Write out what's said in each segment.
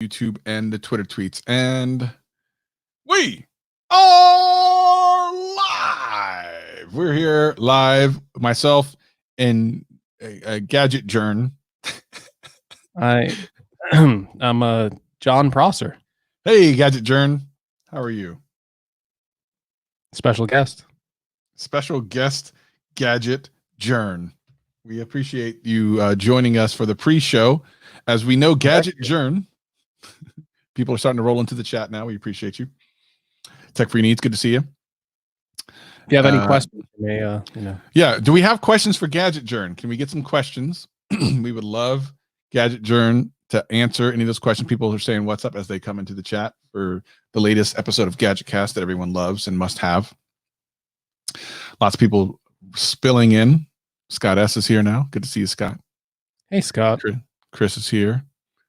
YouTube and the Twitter tweets. And we are live. We're here live. Myself and Gadget Jern. I'm John Prosser. Hey, Gadget Jern. How are you? Special guest, Gadget Jern. We appreciate you joining us for the pre-show. As we know, Gadget Jern. People are starting to roll into the chat now. We appreciate you. Tech Free Needs, good to see you. If you have any questions for me, Yeah. Do we have questions for Gadget Jern? Can we get some questions? We would love Gadget Jern to answer any of those questions. People are saying what's up as they come into the chat for the latest episode of GadgetCast that everyone loves and must have. Lots of people spilling in. Scott S is here now. Good to see you, Scott. Hey, Scott. Chris is here.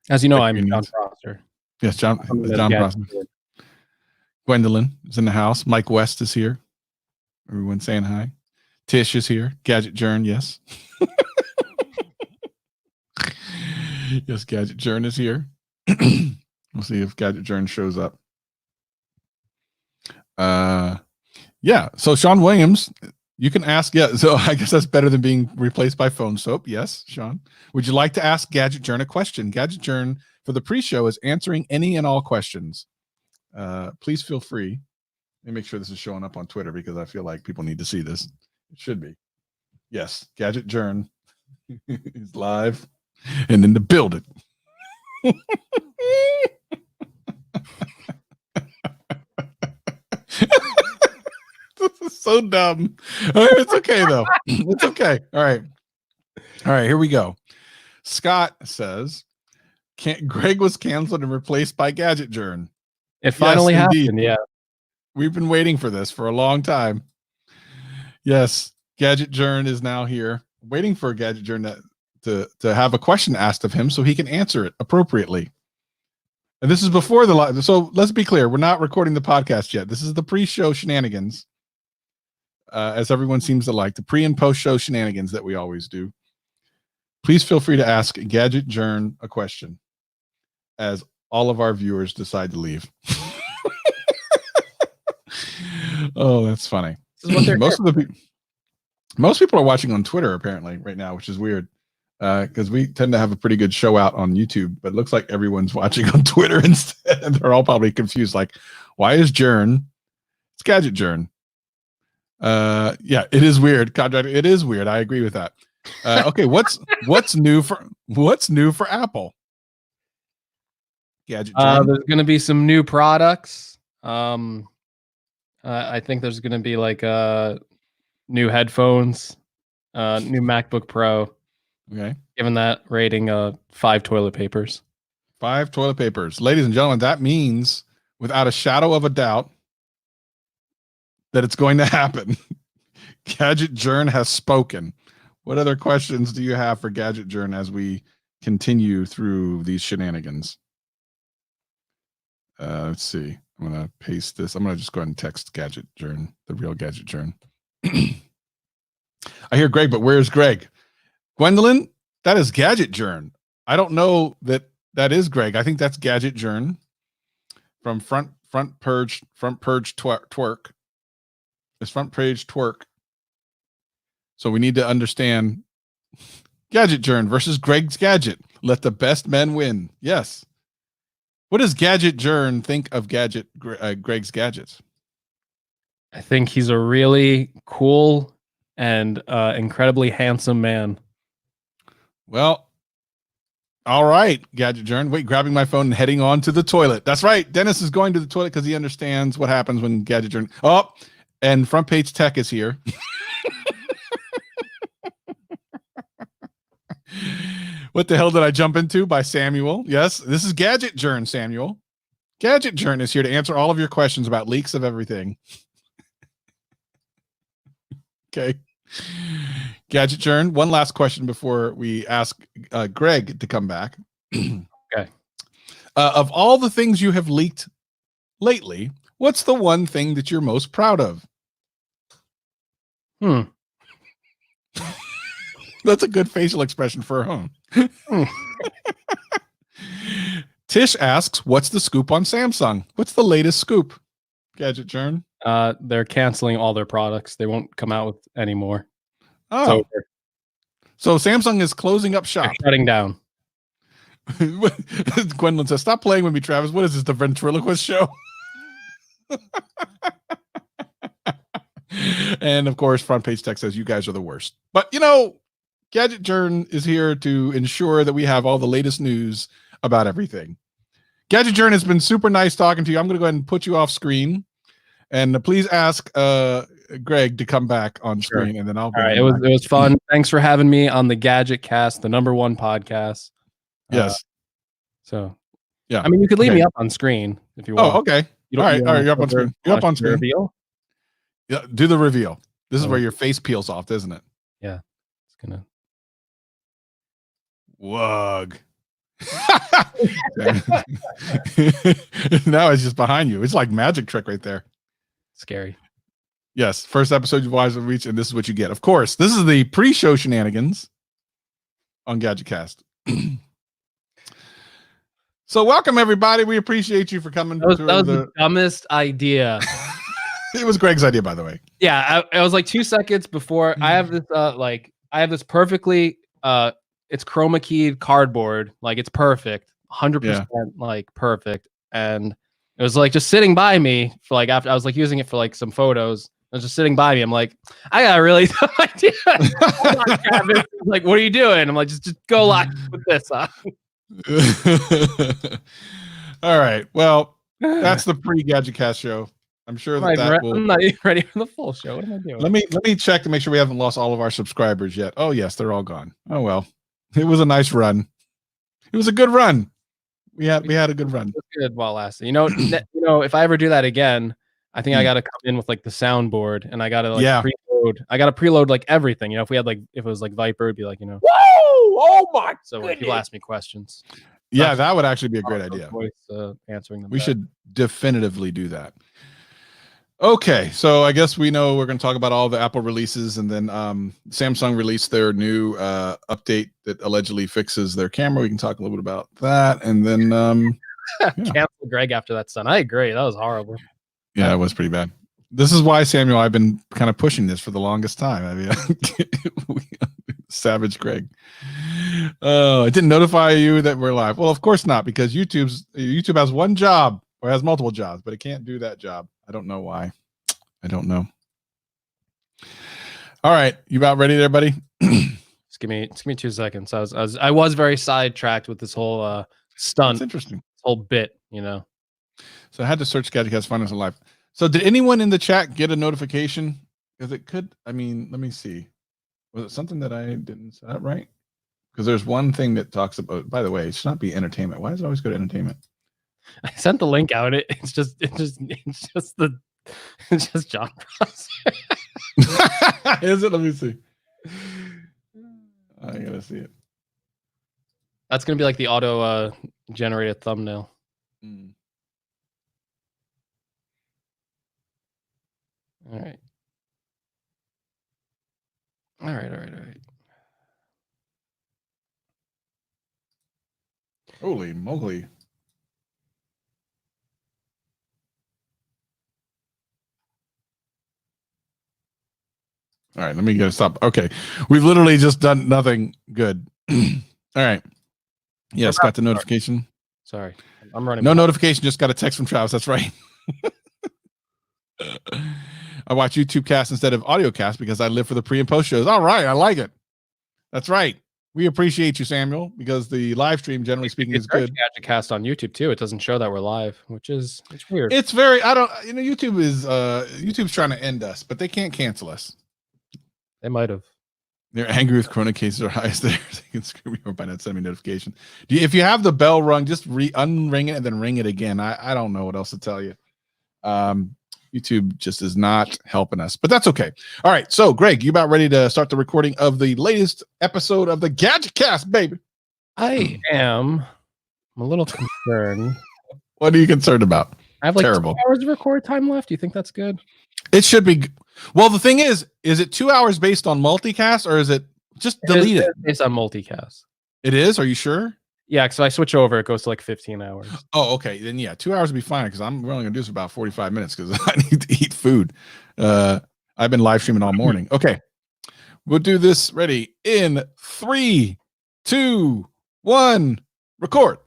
As you know, I'm John Prosser. Yes, John Prosser. Gwendolyn is in the house. Mike West is here. Everyone saying hi. Tish is here. Gadget Jern, yes. Yes, Gadget Jern is here. We'll see if Gadget Jern shows up. Yeah, so Sean Williams, you can ask. Yeah, so I guess that's better than being replaced by phone soap. Yes, Sean. Would you like to ask Gadget Jern a question? Gadget Jern for the pre-show is answering any and all questions. Please feel free. Let me make sure this is showing up on Twitter because I feel like people need to see this. It should be. Yes, Gadget Jern is live and in the building. This is so dumb. It's okay though. It's okay. All right. Here we go. Scott says, Greg was canceled and replaced by Gadget Jern. It finally happened. Yeah. We've been waiting for this for a long time. Yes, Gadget Jern is now here, waiting for Gadget Jern to have a question asked of him so he can answer it appropriately. And this is before the live. So let's be clear. We're not recording the podcast yet. This is the pre-show shenanigans, as everyone seems to like, the pre and post-show shenanigans that we always do. Please feel free to ask Gadget Jern a question as all of our viewers decide to leave. Oh, that's funny. This is what most people are watching on Twitter apparently right now, which is weird because we tend to have a pretty good show out on YouTube, but it looks like everyone's watching on Twitter instead. They're all probably confused, like, why is Jern? It's Gadget Jern. Yeah, it is weird. Contract. It is weird. I agree with that. Okay, what's new for Apple? Gadget Jern. There's going to be some new products. I think there's going to be like new headphones, new MacBook Pro. Okay. Given that rating, 5 toilet papers. 5 toilet papers. Ladies and gentlemen, that means without a shadow of a doubt that it's going to happen. Gadget Jern has spoken. What other questions do you have for Gadget Jern as we continue through these shenanigans? Let's see. I'm going to paste this. I'm going to just go ahead and text Gadget Jern, the real Gadget Jern. I hear Greg, but where's Greg? Gwendolyn, that is Gadget Jern. I don't know that is Greg. I think that's Gadget Jern from front page twerk. It's front page twerk. So we need to understand Gadget Jern versus Greg's Gadget. Let the best men win. Yes. What does Gadget Jern think of Greg's gadgets? I think he's a really cool and incredibly handsome man. Well, all right, Gadget Jern. Wait, grabbing my phone and heading on to the toilet. That's right. Dennis is going to the toilet because he understands what happens when Gadget Jern. Oh, and Front Page Tech is here. What the hell did I jump into? By Samuel. Yes, this is Gadget Jern, Samuel. Gadget Jern is here to answer all of your questions about leaks of everything. Okay. Gadget Jern, one last question before we ask Greg to come back. Okay. Of all the things you have leaked lately, what's the one thing that you're most proud of? That's a good facial expression for a home. Tish asks, "What's the scoop on Samsung? What's the latest scoop?" Gadget Journ. They're canceling all their products. They won't come out with any more. Oh, so Samsung is closing up shop. They're shutting down. Gwendolyn says, "Stop playing with me, Travis. What is this, the ventriloquist show?" And of course, front page text says, "You guys are the worst." But Gadget Journ is here to ensure that we have all the latest news about everything. Gadget Journ has been super nice talking to you. I'm going to go ahead and put you off screen, and please ask Greg to come back on screen, and then I'll. All right, it was fun. Thanks for having me on the GadgetCast, the #1 podcast. Yes. So, yeah. I mean, you could leave me up on screen if you want. Oh, okay. All right. You're up on screen. You're up on screen. Reveal? Yeah, do the reveal. This is where your face peels off, isn't it? Yeah. It's gonna. Wug. Now it's just behind you. It's like magic trick right there. Scary. Yes. First episode you've watched reach, and this is what you get. Of course, this is the pre-show shenanigans on GadgetCast. So welcome everybody. We appreciate you for coming. That was the dumbest idea. It was Greg's idea, by the way. Yeah, I was like 2 seconds before. I have this I have this perfectly it's chroma keyed cardboard, like it's perfect, 100% like perfect, and it was like just sitting by me for like after I was like using it for like some photos. I was just sitting by me. I'm like, I got a really dumb idea. Hold on, Travis. Like, what are you doing? I'm like, just go live with this. All right. Well, that's the pre-GadgetCast show. I'm sure that will. I'm not even ready for the full show. What am I doing? Let me check to make sure we haven't lost all of our subscribers yet. Oh yes, they're all gone. Oh well, it was a nice run. It was a good run. We had a good run. It was good while lasting. If I ever do that again, I think I got to come in with like the soundboard, and I got to like preload. I got to preload like everything. If we had like if it was like Viper, it'd be like whoa, oh my. So when people ask me questions. Yeah, that would actually be a great idea. Voice, answering them. We should definitively do that. Okay, so I guess we know we're going to talk about all the Apple releases, and then Samsung released their new update that allegedly fixes their camera. We can talk a little bit about that, and then cancel Greg after that son. I agree. That was horrible. Yeah, it was pretty bad. This is why, Samuel, I've been kind of pushing this for the longest time. I mean, Savage Greg. Oh, it didn't notify you that we're live. Well, of course not, because YouTube has one job, or has multiple jobs, but it can't do that job. I don't know why. I don't know. All right, you about ready there, buddy? Just give me 2 seconds. I was very sidetracked with this whole stunt. That's interesting. This whole bit, So I had to search GadgetCast Finance Live. So did anyone in the chat get a notification? Because it could. I mean, let me see. Was it something that I didn't set up right? Because there's one thing that talks about. By the way, it should not be entertainment. Why does it always go to entertainment? I sent the link out. It's just John Ross. Is it? Let me see. I gotta see it. That's gonna be like the auto generated thumbnail. All right. Holy moly. All right, let me get a stop. Okay, we've literally just done nothing good. All right. Yes, got the notification. Sorry, I'm running. No notification, just got a text from Travis. That's right. I watch YouTube cast instead of audio cast because I live for the pre and post shows. All right, I like it. That's right. We appreciate you, Samuel, because the live stream, generally speaking, is good. GadgetCast on YouTube too. It doesn't show that we're live, which is weird. It's very. I don't. YouTube is YouTube's trying to end us, but they can't cancel us. They might have. They're angry with Corona cases are highest there. They can screw me over by not sending me notification. If you have the bell rung, just unring it and then ring it again. I don't know what else to tell you. YouTube just is not helping us, but that's okay. All right. So, Greg, you about ready to start the recording of the latest episode of the GadgetCast, baby? I am. I'm a little concerned. What are you concerned about? I have like 2 hours of record time left. Do you think that's good? It should be. Well, the thing is it 2 hours based on multicast or is it just deleted? Based on multicast. It is? Are you sure? Yeah, so I switch over, it goes to like 15 hours. Oh, okay. Then yeah, 2 hours would be fine because we're only gonna do this for about 45 minutes because I need to eat food. I've been live streaming all morning. Okay, we'll do this. Ready in 3, 2, 1, record.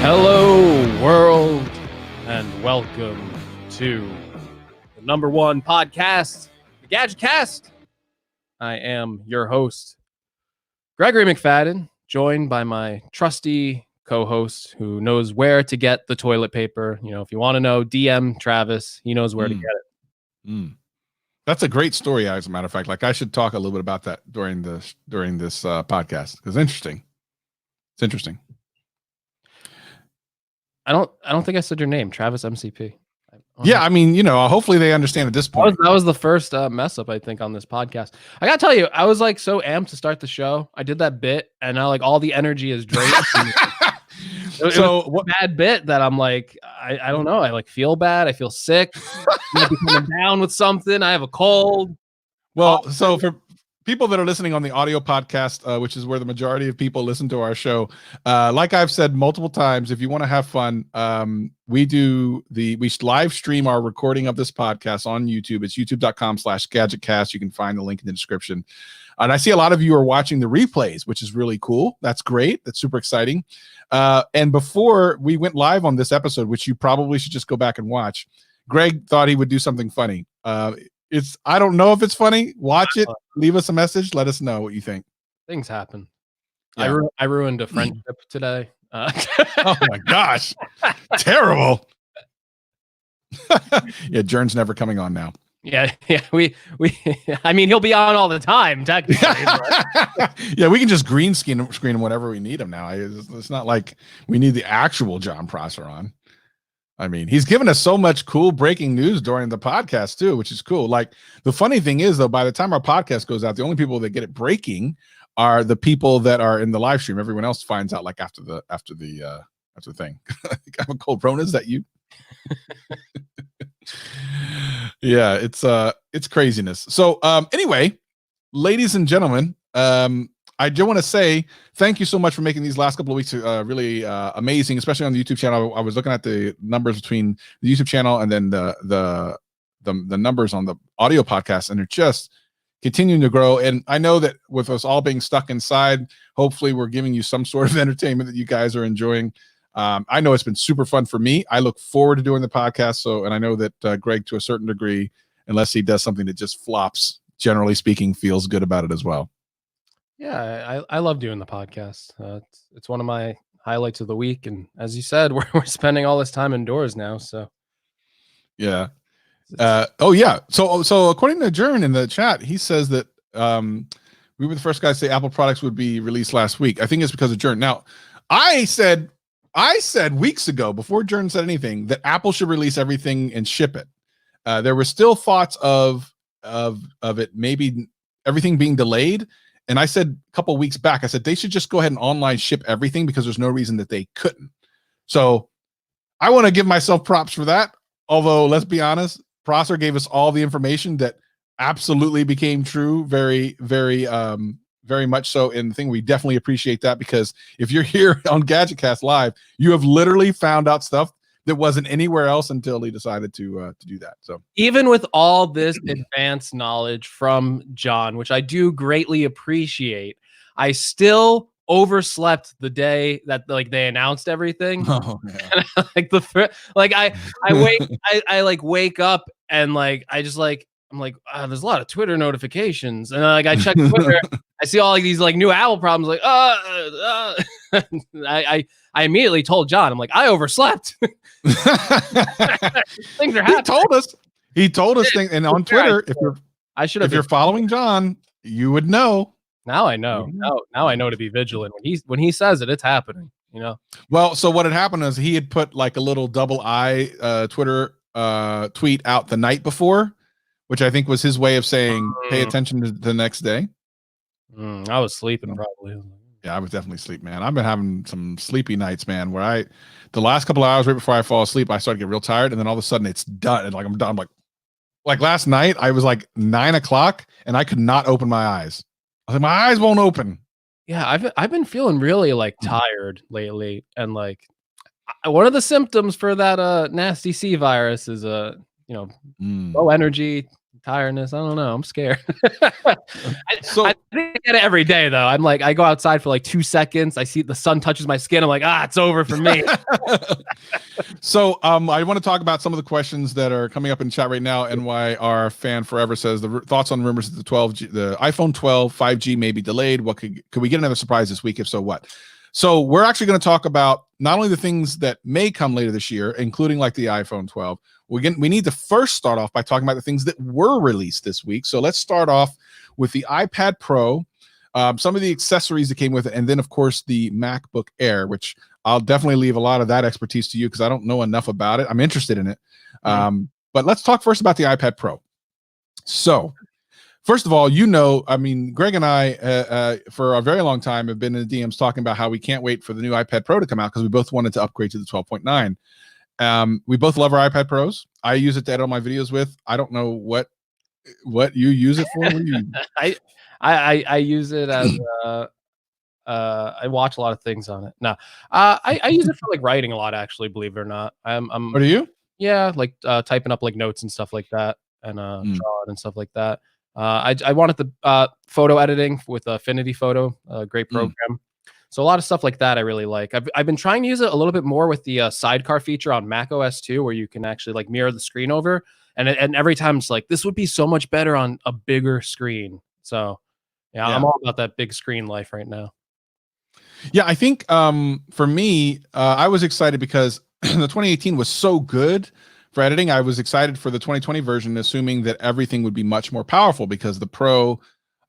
Hello, world, and welcome to the #1 podcast, the GadgetCast. I am your host, Gregory McFadden, joined by my trusty co-host who knows where to get the toilet paper. You know, if you want to know, DM Travis. He knows where to get it. That's a great story, as a matter of fact. Like I should talk a little bit about that during this podcast because interesting. It's interesting. I don't think I said your name, Travis MCP. Yeah, I mean, hopefully they understand at this point. That was the first mess up, I think, on this podcast. I gotta tell you, I was like so amped to start the show. I did that bit, and now like all the energy is drained. It was a bad bit that I'm like, I don't know. I like feel bad. I feel sick. I'm coming down with something. I have a cold. Well, so for people that are listening on the audio podcast, which is where the majority of people listen to our show, like I've said multiple times, if you want to have fun, we live stream our recording of this podcast on YouTube. It's youtube.com/GadgetCast. You can find the link in the description. And I see a lot of you are watching the replays, which is really cool. That's great. That's super exciting. And before we went live on this episode, which you probably should just go back and watch, Greg thought he would do something funny. I don't know if it's funny. Watch it. Leave us a message. Let us know what you think. Things happen. Yeah. I ruined a friendship today. Oh my gosh. Terrible. Yeah, Jern's never coming on now. Yeah. We I mean, he'll be on all the time, technically. Yeah, we can just green screen him whenever we need him now. It's not like we need the actual John Prosser on. I mean, he's given us so much cool breaking news during the podcast too, which is cool. Like the funny thing is though, by the time our podcast goes out, the only people that get it breaking are the people that are in the live stream. Everyone else finds out like after the thing. I have a cold. Rona, is that you? Yeah, it's craziness. So anyway, ladies and gentlemen, I do want to say thank you so much for making these last couple of weeks really amazing, especially on the YouTube channel. I was looking at the numbers between the YouTube channel and then the numbers on the audio podcast, and they're just continuing to grow. And I know that with us all being stuck inside, hopefully we're giving you some sort of entertainment that you guys are enjoying. I know it's been super fun for me. I look forward to doing the podcast. And I know that Greg, to a certain degree, unless he does something that just flops, generally speaking, feels good about it as well. Yeah, I love doing the podcast. It's one of my highlights of the week, and as you said, we're spending all this time indoors now. So, yeah. Oh yeah. So according to Jern in the chat, he says that we were the first guys to say Apple products would be released last week. I think it's because of Jern. Now, I said weeks ago, before Jern said anything, that Apple should release everything and ship it. There were still thoughts of it maybe everything being delayed. And I said a couple of weeks back, I said they should just go ahead and online ship everything because there's no reason that they couldn't. So I want to give myself props for that. Although, let's be honest, Prosser gave us all the information that absolutely became true. Very, very, very much so. And the thing, we definitely appreciate that, because if you're here on GadgetCast Live, you have literally found out stuff that wasn't anywhere else until he decided to do that. So even with all this advanced knowledge from John, which I do greatly appreciate, I still overslept the day that like they announced everything. Oh, yeah. I wake up and like I'm like, there's a lot of Twitter notifications, and like I check Twitter, I see all like these like new Apple problems, like I immediately told John, I'm like, I overslept. Things are happening. He told us things, and on Twitter, if you're following John, you would know. Now I know. Now I know to be vigilant. When he says it, it's happening. You know. Well, so what had happened is he had put like a little double I Twitter tweet out the night before, which I think was his way of saying pay attention to the next day. I was sleeping probably. Yeah, I would definitely sleep, man. I've been having some sleepy nights, man, where the last couple of hours right before I fall asleep, I start to get real tired, and then all of a sudden it's done. And like I'm done. I'm like last night, I was like 9 o'clock and I could not open my eyes. I was like, my eyes won't open. Yeah, I've been feeling really like tired lately, and like one of the symptoms for that nasty C virus is low energy, tiredness. I don't know. I'm scared. I think I get it every day though. I'm like, I go outside for like 2 seconds. I see the sun touches my skin. I'm like, it's over for me. So I want to talk about some of the questions that are coming up in chat right now, and why our fan Forever says the thoughts on rumors that the iPhone 12 5G may be delayed. What could we get another surprise this week? If so, what? So we're actually going to talk about not only the things that may come later this year, including like the iPhone 12. We need to first start off by talking about the things that were released this week. So let's start off with the iPad Pro, some of the accessories that came with it, and then of course the MacBook Air, which I'll definitely leave a lot of that expertise to you because I don't know enough about it. I'm interested in it. But let's talk first about the iPad Pro. So first of all, I mean, Greg and I, for a very long time, have been in the DMs talking about how we can't wait for the new iPad Pro to come out because we both wanted to upgrade to the 12.9. We both love our iPad Pros. I use it to edit all my videos with. I don't know what you use it for. I use it as I watch a lot of things on it. No, I use it for like writing a lot, actually, believe it or not. What do you? Yeah, like typing up like notes and stuff like that, and drawing and stuff like that. I wanted the photo editing with Affinity Photo, a great program. So a lot of stuff like that I really like. I've been trying to use it a little bit more with the sidecar feature on Mac OS 2, where you can actually like mirror the screen over, and every time it's like, this would be so much better on a bigger screen. So yeah. I'm all about that big screen life right now. Yeah, I think for me, I was excited because the 2018 was so good for editing. I was excited for the 2020 version, assuming that everything would be much more powerful because the Pro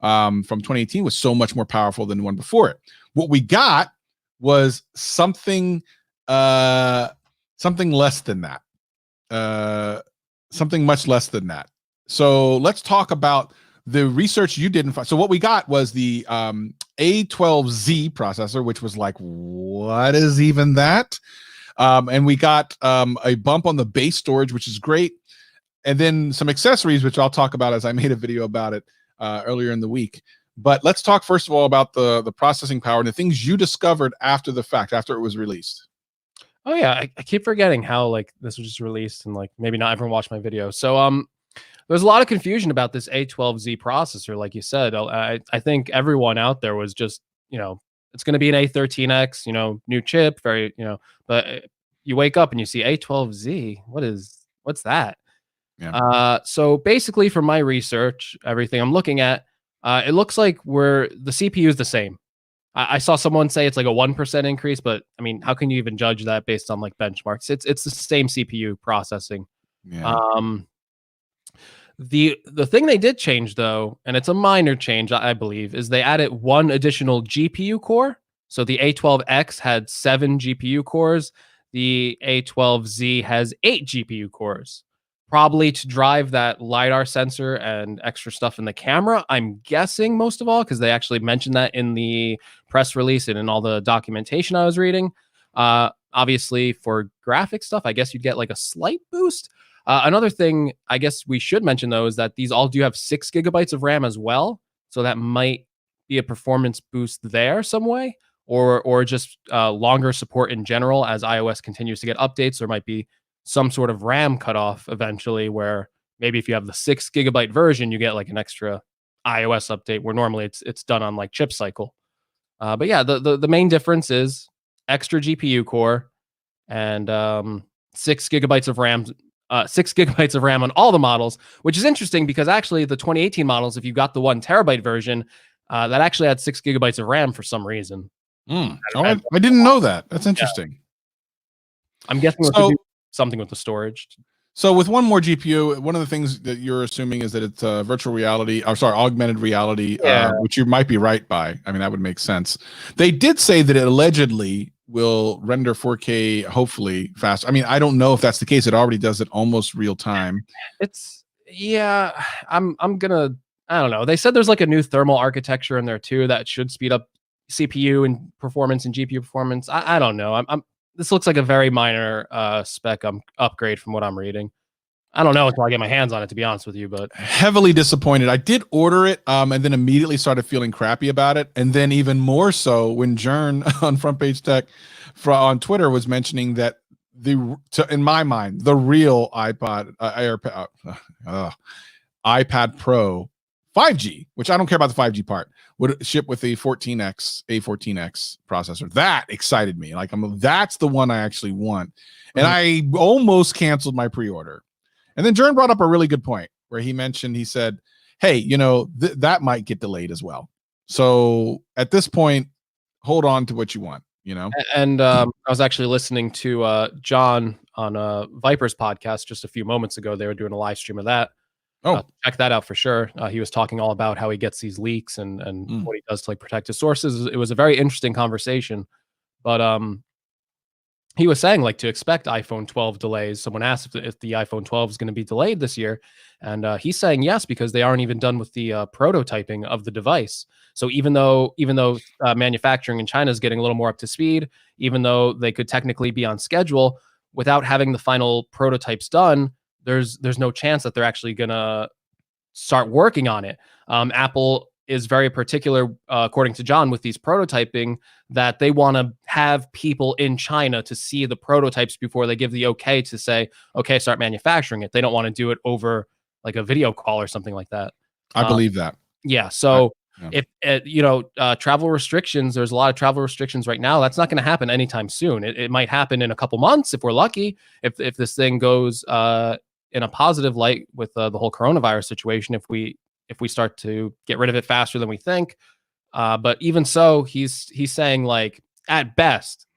from 2018 was so much more powerful than the one before it. What we got was something less than that, something much less than that. So let's talk about the research you didn't find. So what we got was the A12Z processor, which was like, what is even that? And we got a bump on the base storage, which is great. And then some accessories, which I'll talk about as I made a video about it earlier in the week. But let's talk first of all about the processing power and the things you discovered after the fact, after it was released. Oh yeah, I keep forgetting how like this was just released and like maybe not everyone watched my video. So there's a lot of confusion about this A12Z processor, like you said. I think everyone out there was just, it's going to be an A13X, new chip, but you wake up and you see A12Z. What's that? Yeah. So basically, from my research, everything I'm looking at, it looks like the CPU is the same. I saw someone say it's like a 1% increase, but I mean, how can you even judge that based on like benchmarks? It's the same CPU processing. Yeah. The thing they did change though, and it's a minor change, I believe, is they added one additional GPU core. So the A12X had 7 GPU cores. The A12Z has 8 GPU cores. Probably to drive that LiDAR sensor and extra stuff in the camera, I'm guessing, most of all, because they actually mentioned that in the press release and in all the documentation I was reading. Obviously, for graphic stuff, I guess you'd get like a slight boost. Another thing I guess we should mention, though, is that these all do have 6 gigabytes of RAM as well. So that might be a performance boost there some way, or just longer support in general as iOS continues to get updates. There might be some sort of RAM cutoff eventually, where maybe if you have the 6 gigabyte version, you get like an extra iOS update, where normally it's done on like chip cycle. But yeah, the main difference is extra GPU core and 6 gigabytes of RAM. 6 gigabytes of RAM on all the models, which is interesting because actually the 2018 models, if you got the 1 terabyte version, that actually had 6 gigabytes of RAM for some reason. I didn't know that. That's interesting. Yeah. I'm guessing we'll do something with the storage. So with one more GPU, one of the things that you're assuming is that it's augmented reality, which you might be right by. I mean, that would make sense. They did say that it allegedly will render 4K hopefully fast. I mean, I don't know if that's the case. It already does it almost real time. I'm gonna, I don't know. They said there's like a new thermal architecture in there too that should speed up CPU and performance and GPU performance. I don't know. This looks like a very minor spec upgrade from what I'm reading. I don't know until I get my hands on it, to be honest with you, but heavily disappointed. I did order it, and then immediately started feeling crappy about it. And then even more so when Jern on Front Page Tech on Twitter was mentioning that in my mind, the real iPad Pro 5G, which I don't care about the 5G part, would ship with the A14X processor. That excited me. Like, that's the one I actually want. And I almost canceled my pre-order. And then Jern brought up a really good point where he said, hey, that might get delayed as well. So at this point, hold on to what you want, And I was actually listening to John on Viper's podcast just a few moments ago. They were doing a live stream of that. Check that out for sure. He was talking all about how he gets these leaks and what he does to protect his sources. It was a very interesting conversation, but he was saying to expect iPhone 12 delays. Someone asked if the iPhone 12 is going to be delayed this year, and he's saying yes because they aren't even done with the prototyping of the device. So even though manufacturing in China is getting a little more up to speed, even though they could technically be on schedule, without having the final prototypes done, there's no chance that they're actually going to start working on it. Apple is very particular, according to John, with these prototyping, that they want to have people in China to see the prototypes before they give the okay to say, okay, start manufacturing it. They don't want to do it over a video call or something like that. I believe that. Yeah. So if travel restrictions, there's a lot of travel restrictions right now. That's not going to happen anytime soon. It might happen in a couple months if we're lucky. If this thing goes in a positive light with the whole coronavirus situation, if we start to get rid of it faster than we think. But even so, he's saying at best,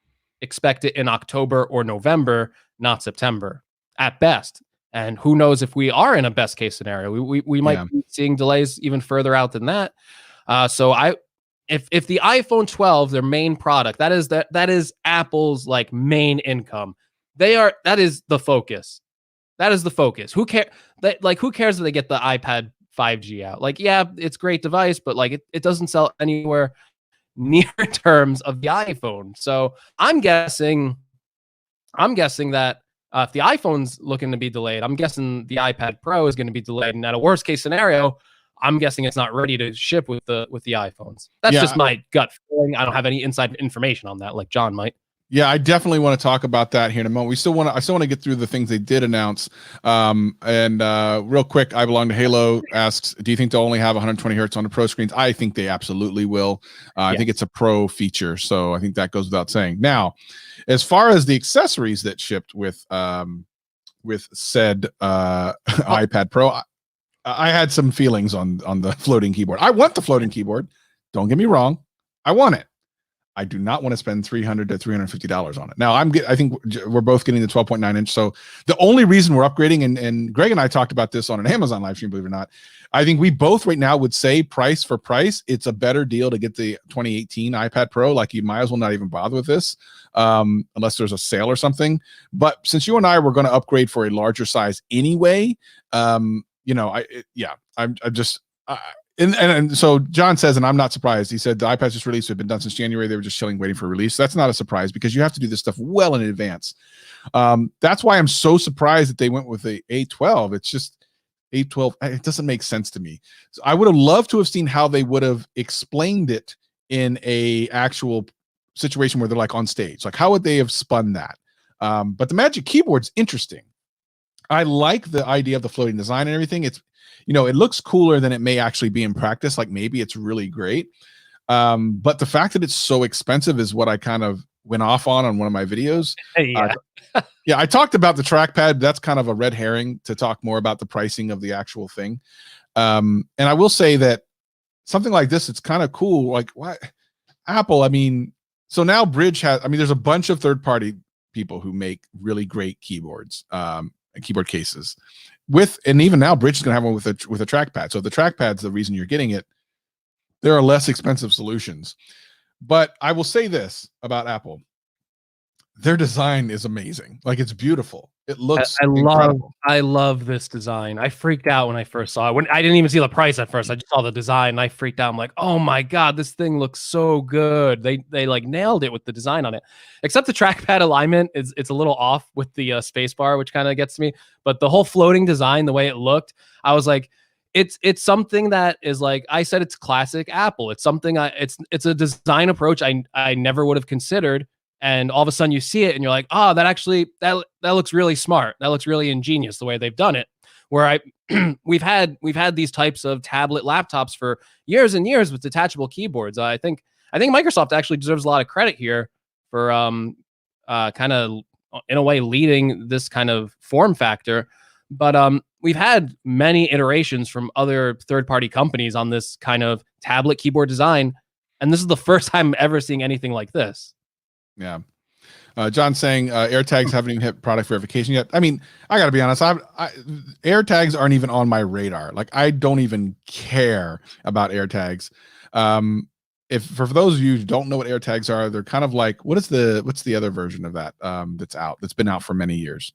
expect it in October or November, not September at best. And who knows if we are in a best case scenario, we might be seeing delays even further out than that. So if the iPhone 12, their main product, that is Apple's main income, that is the focus. That is the focus. Who cares if they get the iPad 5G out? Yeah, it's a great device, but it doesn't sell anywhere near terms of the iPhone. So I'm guessing that if the iPhone's looking to be delayed, I'm guessing the iPad Pro is going to be delayed. And at a worst case scenario, I'm guessing it's not ready to ship with the iPhones. That's just my gut feeling. I don't have any inside information on that, like John might. Yeah, I definitely want to talk about that here in a moment. I still want to get through the things they did announce. Real quick, I Belong to Halo asks, do you think they'll only have 120 hertz on the Pro screens? I think they absolutely will. I think it's a Pro feature, so I think that goes without saying. Now, as far as the accessories that shipped with said iPad Pro, I had some feelings on the floating keyboard. I want the floating keyboard. Don't get me wrong. I want it. I do not want to spend $300 to $350 on it. Now, I think we're both getting the 12.9 inch. So the only reason we're upgrading, and Greg and I talked about this on an Amazon live stream, believe it or not, I think we both right now would say price for price, it's a better deal to get the 2018 iPad Pro. You might as well not even bother with this unless there's a sale or something. But since you and I were going to upgrade for a larger size anyway, I'm just. And so John says, and I'm not surprised. He said the iPad's just released. It's been done since January. They were just chilling, waiting for release. That's not a surprise because you have to do this stuff well in advance. That's why I'm so surprised that they went with the A12. It's just A12. It doesn't make sense to me. So I would have loved to have seen how they would have explained it in a actual situation where they're on stage. How would they have spun that? But the Magic Keyboard's interesting. I like the idea of the floating design and everything. It's, it looks cooler than it may actually be in practice. Maybe it's really great. But the fact that it's so expensive is what I kind of went off on one of my videos. I talked about the trackpad. That's kind of a red herring to talk more about the pricing of the actual thing. And I will say that something like this, it's kind of cool. What Apple, so now Bridge has, there's a bunch of third-party people who make really great keyboards, and keyboard cases. And even now, Bridge is going to have one with a trackpad. So if the trackpad's the reason you're getting it, there are less expensive solutions. But I will say this about Apple. their design is amazing. Like, it's beautiful. It looks I incredible. love this design. I freaked out when I first saw it. When I didn't even see the price at first. I just saw the design and I freaked out. I'm like, oh my God, this thing looks so good. They like nailed it with the design on it. Except the trackpad alignment it's a little off with the space bar, which kind of gets me. But the whole floating design, the way it looked, I was like, it's something that is like I said, it's classic Apple. It's something it's a design approach I never would have considered. And all of a sudden you see it and you're like, oh, that looks really smart. That looks really ingenious the way they've done it. Where we've had these types of tablet laptops for years and years with detachable keyboards. I think Microsoft actually deserves a lot of credit here for kind of in a way leading this kind of form factor. But we've had many iterations from other third-party companies on this kind of tablet keyboard design, and this is the first time ever seeing anything like this. Yeah. John saying AirTags haven't even hit product verification yet. I mean, I got to be honest. AirTags aren't even on my radar. Like, I don't even care about AirTags. If for those of you who don't know what AirTags are, they're kind of like what's the other version of that that's been out for many years.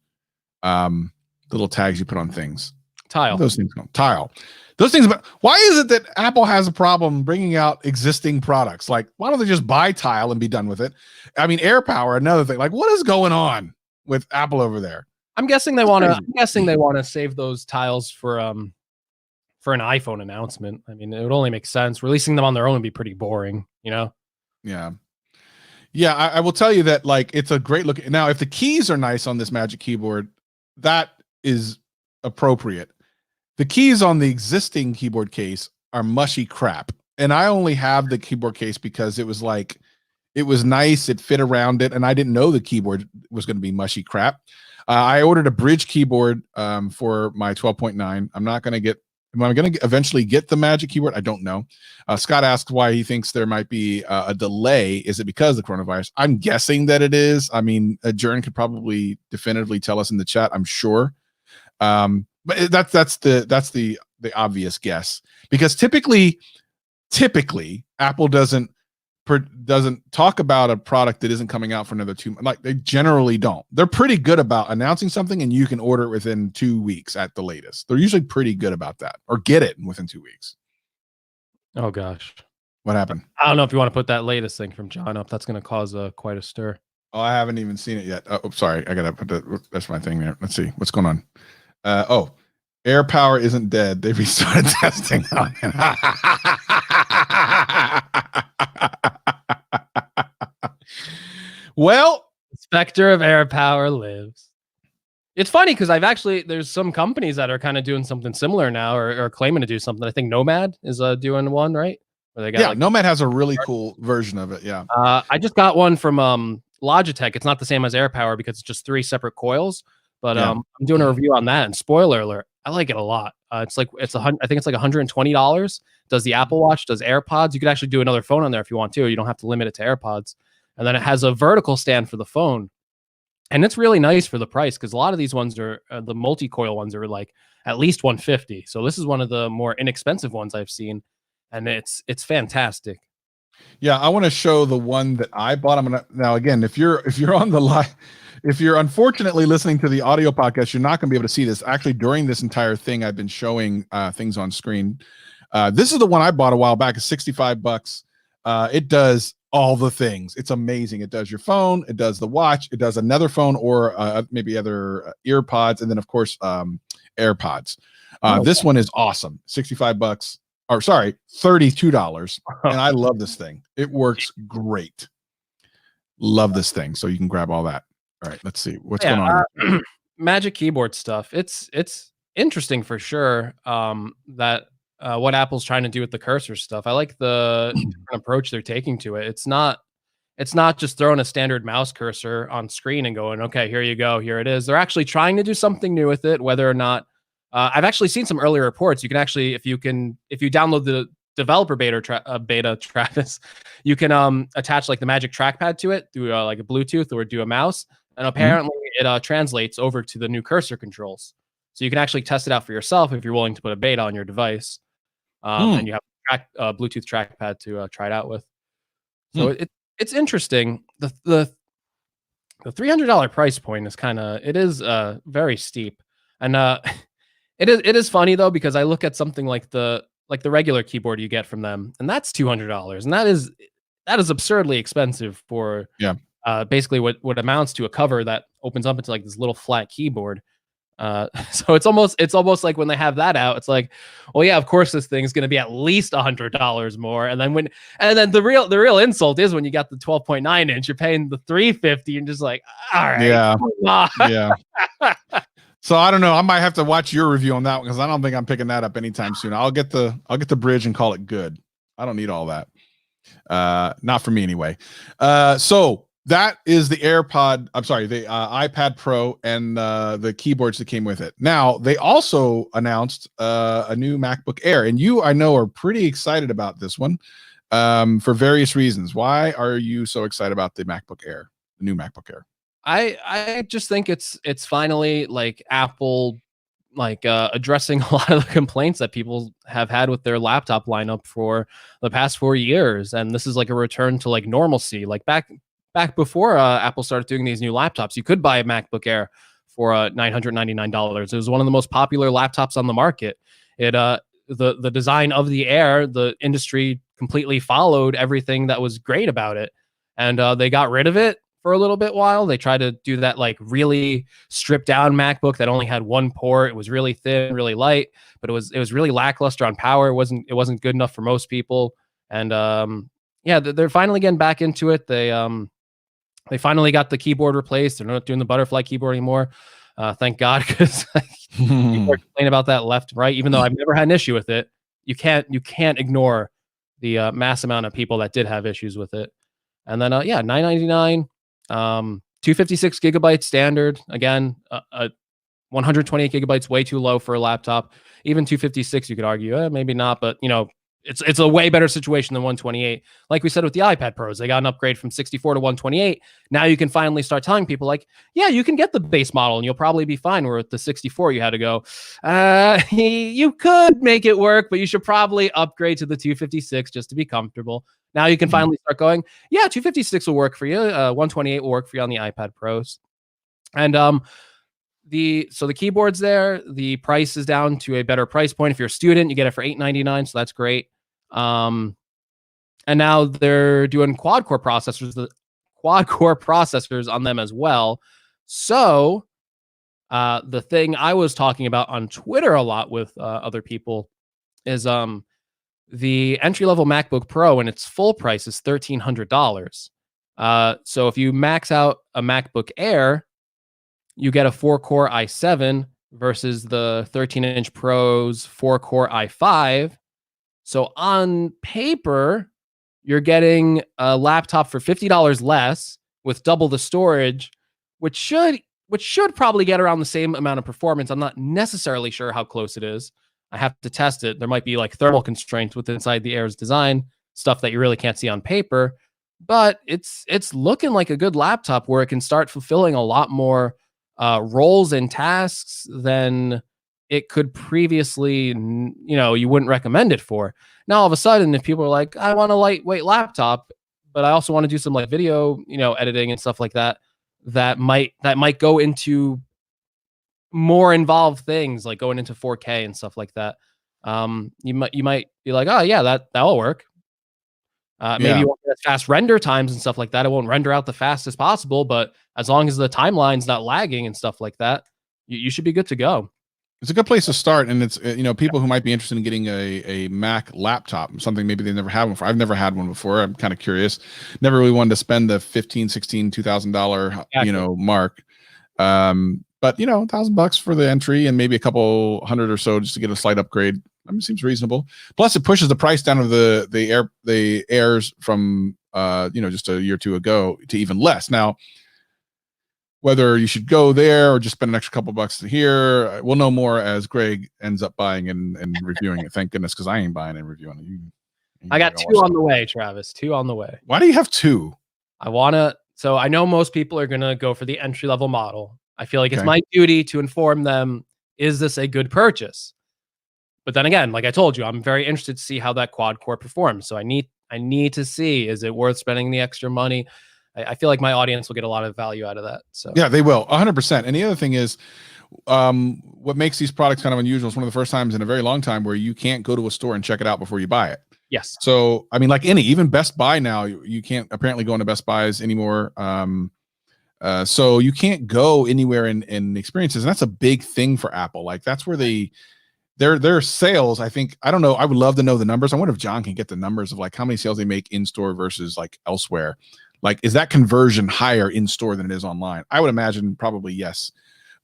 The little tags you put on things. Tile. Those things called Tile. Those things. But why is it that Apple has a problem bringing out existing products? Like, why don't they just buy Tile and be done with it? I mean, AirPower, another thing. Like, what is going on with Apple over there? I'm guessing they want to save those tiles for an iPhone announcement. I mean, it would only make sense. Releasing them on their own would be pretty boring, you know? Yeah. Yeah, I will tell you that, like, it's a great look. Now, if the keys are nice on this Magic Keyboard, that is appropriate. The keys on the existing keyboard case are mushy crap. And I only have the keyboard case because it was nice. It fit around it. And I didn't know the keyboard was going to be mushy crap. I ordered a bridge keyboard for my 12.9. Am I going to eventually get the Magic Keyboard? I don't know. Scott asked why he thinks there might be a delay. Is it because of the coronavirus? I'm guessing that it is. I mean, Jern could probably definitively tell us in the chat, I'm sure. But that's the obvious guess, because typically Apple doesn't talk about a product that isn't coming out for another 2 months. Like, they generally don't. They're pretty good about announcing something and you can order it within 2 weeks at the latest. They're usually pretty good about that, or get it within 2 weeks. Oh gosh, what happened? I don't know if you want to put that latest thing from John up. That's going to cause quite a stir. Oh, I haven't even seen it yet. Oh, sorry. I gotta put that's my thing there. Let's see what's going on. AirPower isn't dead. They restarted testing on it. Well, the specter of AirPower lives. It's funny because there's some companies that are kind of doing something similar now, or claiming to do something. I think Nomad is doing one, right? Where they got Nomad has a really cool version of it. Yeah. I just got one from Logitech. It's not the same as AirPower because it's just 3 separate coils. But I'm doing a review on that, and spoiler alert, I like it a lot. I think it's like $120. Does the Apple Watch, does AirPods. You could actually do another phone on there if you want to. You don't have to limit it to AirPods. And then it has a vertical stand for the phone. And it's really nice for the price, because a lot of these ones are the multi-coil ones are like at least $150. So this is one of the more inexpensive ones I've seen, and it's fantastic. Yeah, I want to show the one that I bought. I'm gonna now again, if you're on the live. If you're unfortunately listening to the audio podcast, you're not going to be able to see this. Actually, during this entire thing, I've been showing things on screen. This is the one I bought a while back. It's $65. It does all the things. It's amazing. It does your phone. It does the watch. It does another phone, or maybe other earpods, and then of course AirPods. This one is awesome. $65, or sorry, $32, and I love this thing. It works great. Love this thing. So you can grab all that. All right, let's see what's going on. Magic Keyboard stuff. It's interesting for sure. That what Apple's trying to do with the cursor stuff. I like the approach they're taking to it. It's not just throwing a standard mouse cursor on screen and going, okay, here you go, here it is. They're actually trying to do something new with it. Whether or not I've actually seen some earlier reports. You can actually, if you download the developer beta, Travis, you can attach like the Magic Trackpad to it through like a Bluetooth, or do a mouse. And apparently it translates over to the new cursor controls. So you can actually test it out for yourself if you're willing to put a beta on your device. And you have a Bluetooth trackpad to try it out with. So it's interesting. The the $300 price point is it is very steep. And it is funny though, because I look at something like the regular keyboard you get from them, and that's $200, and that is absurdly expensive for basically what amounts to a cover that opens up into like this little flat keyboard. So it's almost like when they have that out, it's like, well, yeah, of course this thing is going to be at least $100 more. And then the real insult is when you got the 12.9 inch, you're paying the $350 and just like, all right, yeah. So I don't know. I might have to watch your review on that one because I don't think I'm picking that up anytime soon. I'll get the bridge and call it good. I don't need all that. Not for me anyway. So that is the AirPod. I'm sorry, the iPad Pro and the keyboards that came with it. Now they also announced a new MacBook Air, and you, I know, are pretty excited about this one for various reasons. Why are you so excited about the MacBook Air, the new MacBook Air? I just think it's finally like Apple addressing a lot of the complaints that people have had with their laptop lineup for the past 4 years, and this is like a return to like normalcy. Like back before Apple started doing these new laptops, you could buy a MacBook Air for $999. It was one of the most popular laptops on the market. It the design of the Air, the industry completely followed everything that was great about it, and they got rid of it for a little bit while. They tried to do that like really stripped down MacBook that only had one port. It was really thin, really light, but it was really lackluster on power. It wasn't good enough for most people. And yeah, they're finally getting back into it. They finally got the keyboard replaced. They're not doing the butterfly keyboard anymore. Thank God, because people complain about that left and right. Even though I've never had an issue with it, you can't ignore the mass amount of people that did have issues with it. And then yeah, $999. 256 gigabytes standard. Again, 128 gigabytes way too low for a laptop. Even 256, you could argue, maybe not, but you know, it's a way better situation than 128. Like we said with the iPad Pros, they got an upgrade from 64 to 128. Now you can finally start telling people like, yeah, you can get the base model and you'll probably be fine. Where with the 64, you had to go, you could make it work, but you should probably upgrade to the 256 just to be comfortable. Now you can finally start going, yeah, 256 will work for you. 128 will work for you on the iPad Pros. And the keyboard's there. The price is down to a better price point. If you're a student, you get it for $899, so that's great. And now they're doing quad core processors on them as well. So the thing I was talking about on Twitter a lot with other people is the entry-level MacBook Pro and its full price is $1,300. So if you max out a MacBook Air, you get a 4-core i7 versus the 13-inch Pro's 4-core i5. So on paper, you're getting a laptop for $50 less with double the storage, which should probably get around the same amount of performance. I'm not necessarily sure how close it is. I have to test it. There might be like thermal constraints with inside the Air's design, stuff that you really can't see on paper, but it's looking like a good laptop where it can start fulfilling a lot more roles and tasks than it could previously, you wouldn't recommend it for. Now, all of a sudden, if people are like, I want a lightweight laptop, but I also want to do some like video, editing and stuff like that, that might go into more involved things, like going into 4K and stuff like that. You might be like, oh yeah, that'll work. Maybe you won't get fast render times and stuff like that. It won't render out the fastest possible, but as long as the timeline's not lagging and stuff like that, you should be good to go. It's a good place to start, and it's people who might be interested in getting a Mac laptop, something maybe they've never had one before. I've never had one before. I'm kind of curious. Never really wanted to spend the $2,000 mark. But $1,000 for the entry and maybe a couple hundred or so just to get a slight upgrade. I mean, seems reasonable. Plus, it pushes the price down of the Airs from just a year or two ago to even less. Now, whether you should go there or just spend an extra couple bucks here, we'll know more as Greg ends up buying and reviewing it. Thank goodness, because I ain't buying and reviewing it. I got 2 on the way, Travis. 2 on the way. Why do you have 2? So I know most people are gonna go for the entry level model. I feel like it's my duty to inform them, is this a good purchase? But then again, like I told you, I'm very interested to see how that quad core performs. So I need to see, is it worth spending the extra money? I feel like my audience will get a lot of value out of that. So yeah, they will 100%. And the other thing is, what makes these products kind of unusual is one of the first times in a very long time where you can't go to a store and check it out before you buy it. yes. So, I mean, like even Best Buy now, you can't apparently go into Best Buys anymore. So you can't go anywhere and experiences. And that's a big thing for Apple. Like that's where their sales, I think, I don't know. I would love to know the numbers. I wonder if John can get the numbers of like how many sales they make in store versus like elsewhere. Like, is that conversion higher in store than it is online? I would imagine probably yes.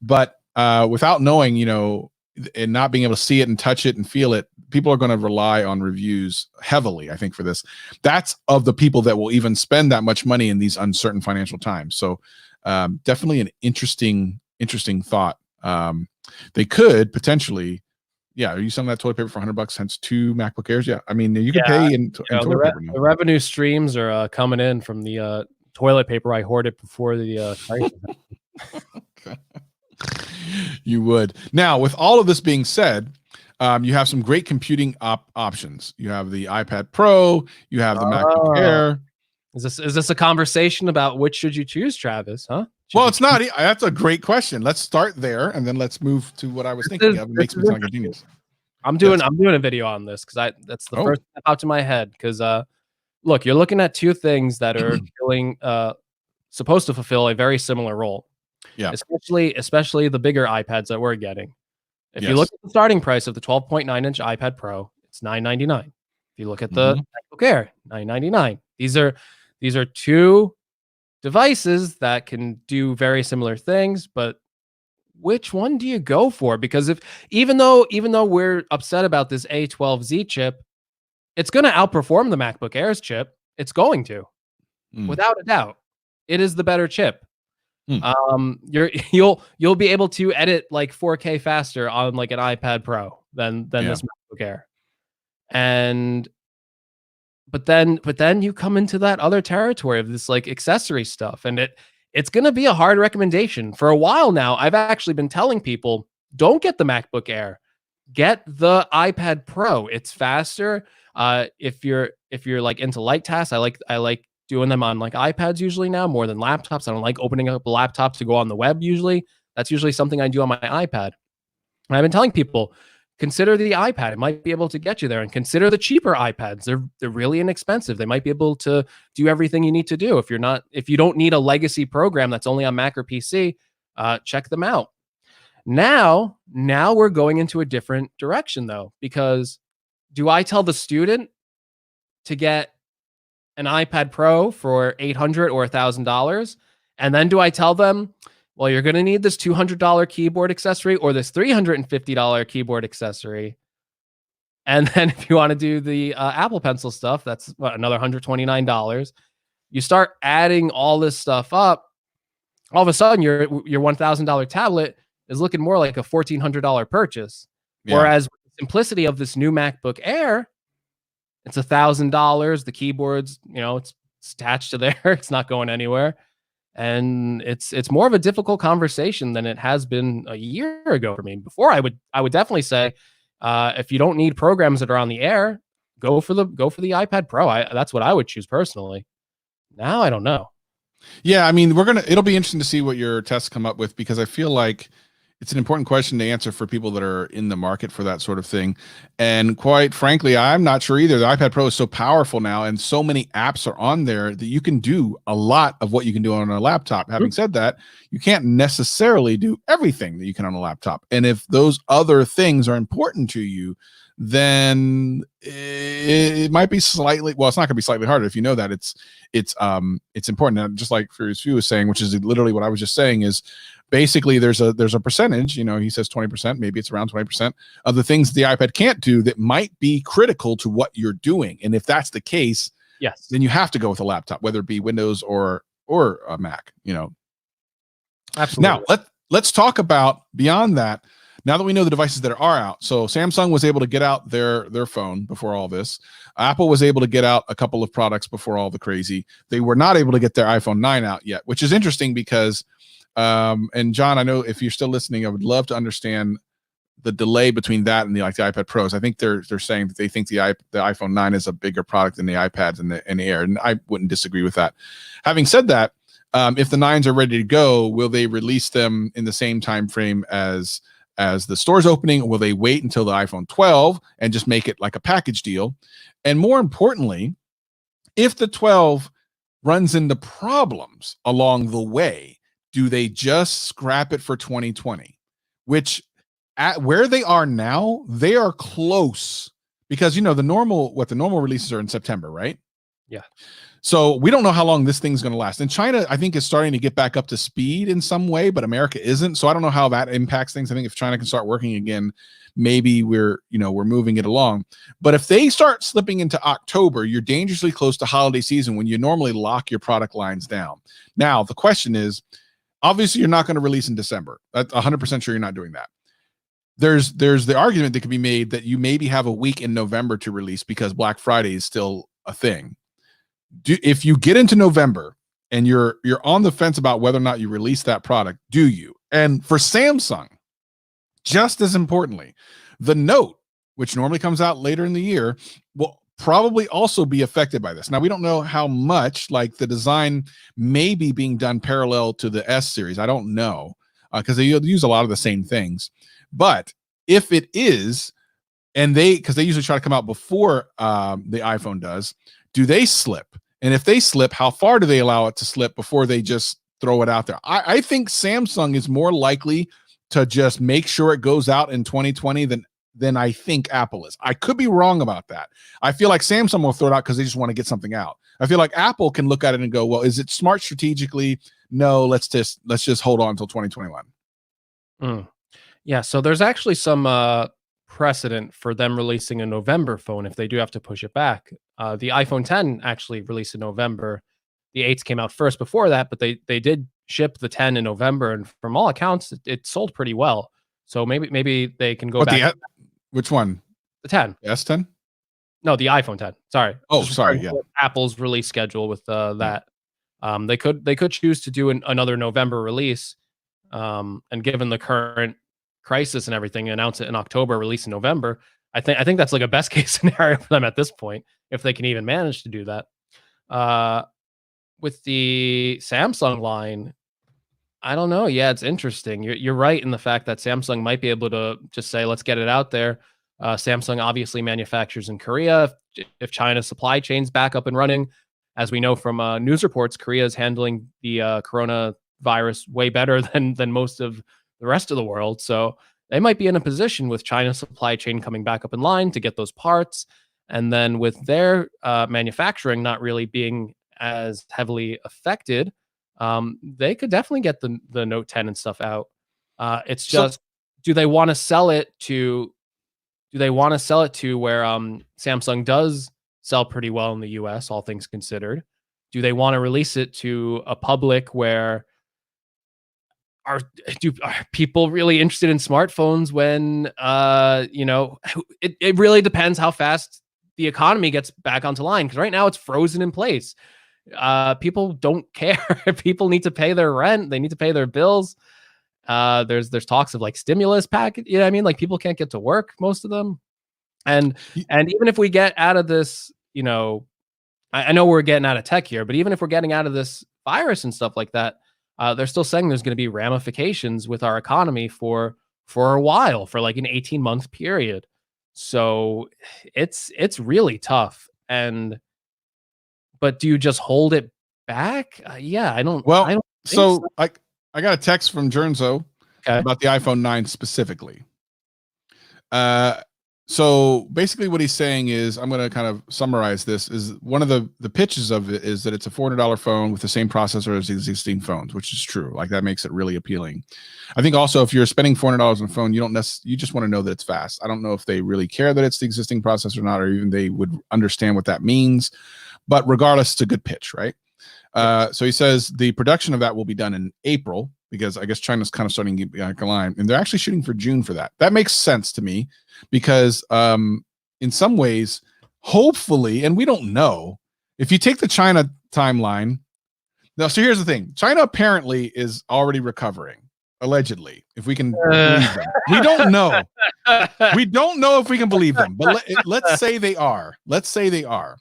But without knowing, you know, and not being able to see it and touch it and feel it, people are going to rely on reviews heavily, I think, for this. That's of the people that will even spend that much money in these uncertain financial times. So definitely an interesting thought. They could potentially, yeah. Are you selling that toilet paper for $100 hence 2 MacBook Airs? Yeah. I mean, you can pay in toilet paper now. The revenue streams are coming in from the toilet paper I hoarded before the crisis. You would. Now, with all of this being said, you have some great computing options. You have the iPad Pro. You have the MacBook Air. Is this a conversation about which should you choose, Travis? Huh? Well, it's not. That's a great question. Let's start there, and then let's move to what I was thinking of. It makes me sound like a genius. I'm doing a video on this because that's the first thing that popped in my head. Because look, you're looking at two things that are supposed to fulfill a very similar role. Yeah. Especially the bigger iPads that we're getting. If you look at the starting price of the 12.9-inch iPad Pro, it's $999. If you look at the MacBook Air, $999. These are two devices that can do very similar things, but which one do you go for? Because even though we're upset about this A12Z chip, it's going to outperform the MacBook Air's chip. It's going to, without a doubt. It is the better chip. You'll be able to edit like 4K faster on like an iPad Pro than this MacBook Air. But then you come into that other territory of this like accessory stuff, and it's going to be a hard recommendation. For a while now, I've actually been telling people, don't get the MacBook Air, get the iPad Pro. It's faster. If you're like into light tasks, I like doing them on like iPads usually now more than laptops. I don't like opening up a laptop to go on the web usually. That's usually something I do on my iPad. And I've been telling people, consider the iPad. It might be able to get you there, and consider the cheaper iPads. They're really inexpensive. They might be able to do everything you need to do. If you don't need a legacy program that's only on Mac or PC, check them out. Now we're going into a different direction though, because do I tell the student to get an iPad Pro for $800 or $1,000, and then do I tell them, well, you're going to need this $200 keyboard accessory or this $350 keyboard accessory. And then if you want to do the Apple Pencil stuff, that's another $129. You start adding all this stuff up. All of a sudden, your $1,000 tablet is looking more like a $1,400 purchase. Yeah. Whereas with the simplicity of this new MacBook Air, it's $1,000. The keyboard's, it's attached to there. It's not going anywhere. And it's more of a difficult conversation than it has been a year ago for me. Before, I would definitely say, if you don't need programs that are on the Air, go for the iPad Pro. That's what I would choose personally. Now I don't know. Yeah, I mean, it'll be interesting to see what your tests come up with, because I feel like it's an important question to answer for people that are in the market for that sort of thing. And quite frankly, I'm not sure either. The iPad Pro is so powerful now, and so many apps are on there that you can do a lot of what you can do on a laptop. Having said that, you can't necessarily do everything that you can on a laptop. And if those other things are important to you, then it might be slightly, well, it's not going to be slightly harder if you know that it's important. And just like Furious Few was saying, which is literally what I was just saying, is basically there's a percentage, he says 20%, maybe it's around 20% of the things the iPad can't do that might be critical to what you're doing. And if that's the case, yes, then you have to go with a laptop, whether it be Windows or a Mac, Absolutely. Now let's talk about beyond that. Now that we know the devices that are out, so Samsung was able to get out their phone before all this. Apple was able to get out a couple of products before all the crazy. They were not able to get their iPhone 9 out yet, which is interesting because, and John, I know if you're still listening, I would love to understand the delay between that and the iPad Pros. I think they're saying that they think the iPhone 9 is a bigger product than the iPads and the Air, and I wouldn't disagree with that. Having said that, if the 9s are ready to go, will they release them in the same time frame as the store's opening, or will they wait until the iPhone 12 and just make it like a package deal? And more importantly, if the 12 runs into problems along the way, do they just scrap it for 2020? Which, at where they are now, they are close, because the normal releases are in September, right? Yeah. So we don't know how long this thing's going to last. And China, I think, is starting to get back up to speed in some way, but America isn't. So I don't know how that impacts things. I think if China can start working again, maybe we're moving it along. But if they start slipping into October, you're dangerously close to holiday season when you normally lock your product lines down. Now, the question is, obviously, you're not going to release in December. That's 100% sure you're not doing that. There's the argument that can be made that you maybe have a week in November to release because Black Friday is still a thing. If you get into November and you're on the fence about whether or not you release that product, do you? And for Samsung, just as importantly, the Note, which normally comes out later in the year, will probably also be affected by this. Now, we don't know how much, like the design may be being done parallel to the S series. I don't know, because they use a lot of the same things. But if it is, and because they usually try to come out before the iPhone does, do they slip? And if they slip, how far do they allow it to slip before they just throw it out there? I think Samsung is more likely to just make sure it goes out in 2020 than I think Apple is. I could be wrong about that. I feel like Samsung will throw it out because they just want to get something out. I feel like Apple can look at it and go, well, is it smart strategically? No, let's just hold on until 2021. Yeah, so there's actually some precedent for them releasing a November phone if they do have to push it back. The iPhone 10 actually released in November. The 8s came out first before that, but they did ship the 10 in November, and from all accounts, it sold pretty well. So maybe they can go back. Which one? The 10. The S10? No, the iPhone 10. Sorry. Oh, sorry. Yeah. Apple's release schedule with that. They could choose to do another November release, and given the current crisis and everything, announce it in October, release in November. I think that's like a best case scenario for them at this point, if they can even manage to do that. With the Samsung line, I don't know. Yeah, it's interesting. You're right in the fact that Samsung might be able to just say, let's get it out there. Samsung obviously manufactures in Korea. If China's supply chain's back up and running, as we know from news reports, Korea is handling the coronavirus way better than most of the rest of the world. So they might be in a position with China's supply chain coming back up in line to get those parts. And then with their manufacturing not really being as heavily affected, they could definitely get the Note 10 and stuff out. It's just, do they want to sell it to where Samsung does sell pretty well in the US, all things considered? Do they want to release it to a public where are people really interested in smartphones when it really depends how fast the economy gets back onto line, because right now it's frozen in place. People don't care. People need to pay their rent, they need to pay their bills. There's talks of like stimulus package, you know what I mean? Like people can't get to work, most of them. And even if we get out of this, I know we're getting out of tech here, but even if we're getting out of this virus and stuff like that, they're still saying there's going to be ramifications with our economy for a while, for like an 18-month period. So it's really tough. But do you just hold it back? Yeah, I don't. Well, I don't so I got a text from Jernzo about the iPhone 9 specifically. So basically what he's saying is, I'm going to kind of summarize this, is one of the pitches of it is that it's a $400 phone with the same processor as existing phones, which is true. Like that makes it really appealing. I think also if you're spending $400 on a phone, you just want to know that it's fast. I don't know if they really care that it's the existing processor or not, or even they would understand what that means. But regardless, it's a good pitch, right? So he says the production of that will be done in April, because I guess China's kind of starting to get back aligned, and they're actually shooting for June for that. That makes sense to me, because in some ways, hopefully, and we don't know, if you take the China timeline. Now, so here's the thing. China apparently is already recovering. allegedly, if we can believe them. We don't know. We don't know if we can believe them, but let's say they are. Let's say they are.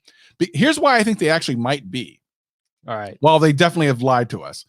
Here's why I think they actually might be. All right. While they definitely have lied to us,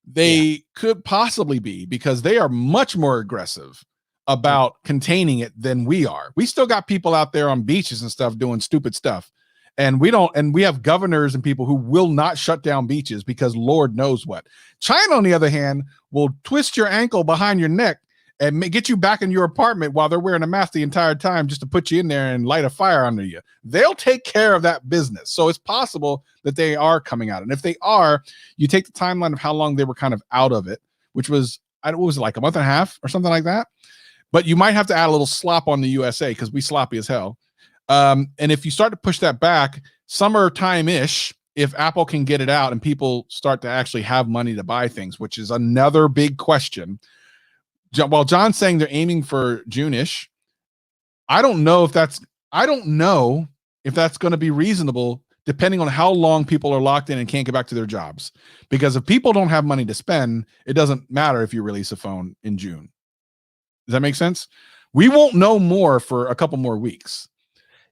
they could possibly be because they are much more aggressive about containing it than we are. We still got people out there on beaches and stuff doing stupid stuff. And we have governors and people who will not shut down beaches because Lord knows what. China, on the other hand, will twist your ankle behind your neck and get you back in your apartment while they're wearing a mask the entire time just to put you in there and light a fire under you. They'll take care of that business. So it's possible that they are coming out. And if they are, you take the timeline of how long they were kind of out of it, which was, what was it, like a month and a half or something like that? But you might have to add a little slop on the USA because we sloppy as hell. And if you start to push that back, summertime-ish, if Apple can get it out and people start to actually have money to buy things, which is another big question. While John's saying they're aiming for June-ish, I don't know if that's going to be reasonable depending on how long people are locked in and can't get back to their jobs. Because if people don't have money to spend, it doesn't matter if you release a phone in June. Does that make sense? We won't know more for a couple more weeks.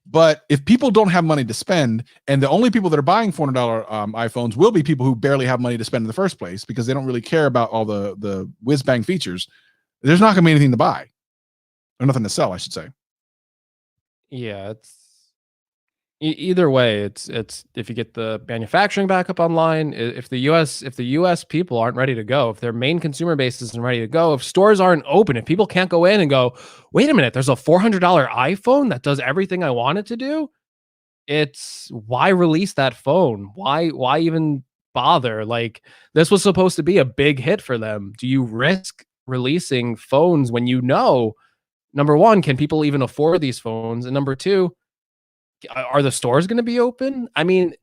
But if people don't have money to spend, and the only people that are buying $400 iPhones will be people who barely have money to spend in the first place because they don't really care about all the whiz-bang features, there's not going to be anything to buy. Or nothing to sell, I should say. Yeah, it's either way. It's if you get the manufacturing back up online, if the US people aren't ready to go, if their main consumer base isn't ready to go, if stores aren't open, if people can't go in and go, wait a minute, there's a $400 iPhone that does everything I want it to do. It's why release that phone? Why even bother? Like, this was supposed to be a big hit for them. Do you risk releasing phones when you know, number one, can people even afford these phones? And number two, are the stores going to be open? I mean,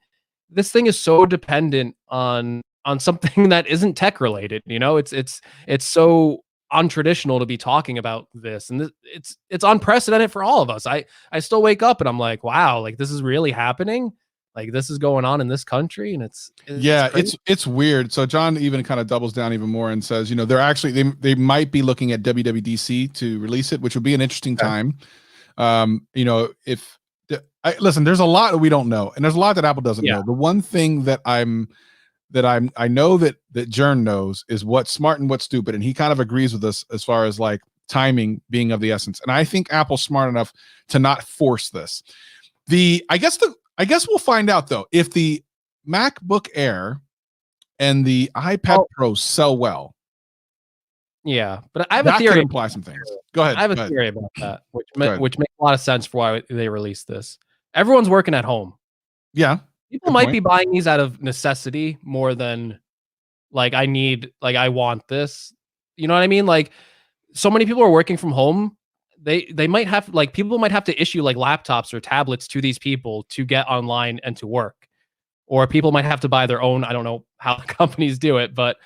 this thing is so dependent on something that isn't tech related. You know, it's so untraditional to be talking about this, and it's unprecedented for all of us. I still wake up and I'm like, wow, like this is really happening. Like this is going on in this country, and it's weird. So John even kind of doubles down even more and says, you know, they're actually they might be looking at WWDC to release it, which would be an interesting time. You know, if listen, there's a lot that we don't know, and there's a lot that Apple doesn't know. The one thing that I know that Jern knows is what's smart and what's stupid, and he kind of agrees with us as far as like timing being of the essence. And I think Apple's smart enough to not force this. I guess we'll find out though if the MacBook Air and the iPad Pro sell well. Yeah, but I have a theory. That could imply some things. Go ahead. I have a theory about that, which makes a lot of sense for why they released this. Everyone's working at home. Yeah. People might be buying these out of necessity more than like I want this. You know what I mean? Like so many people are working from home. They might have people might have to issue like laptops or tablets to these people to get online and to work. Or people might have to buy their own. I don't know how the companies do it, but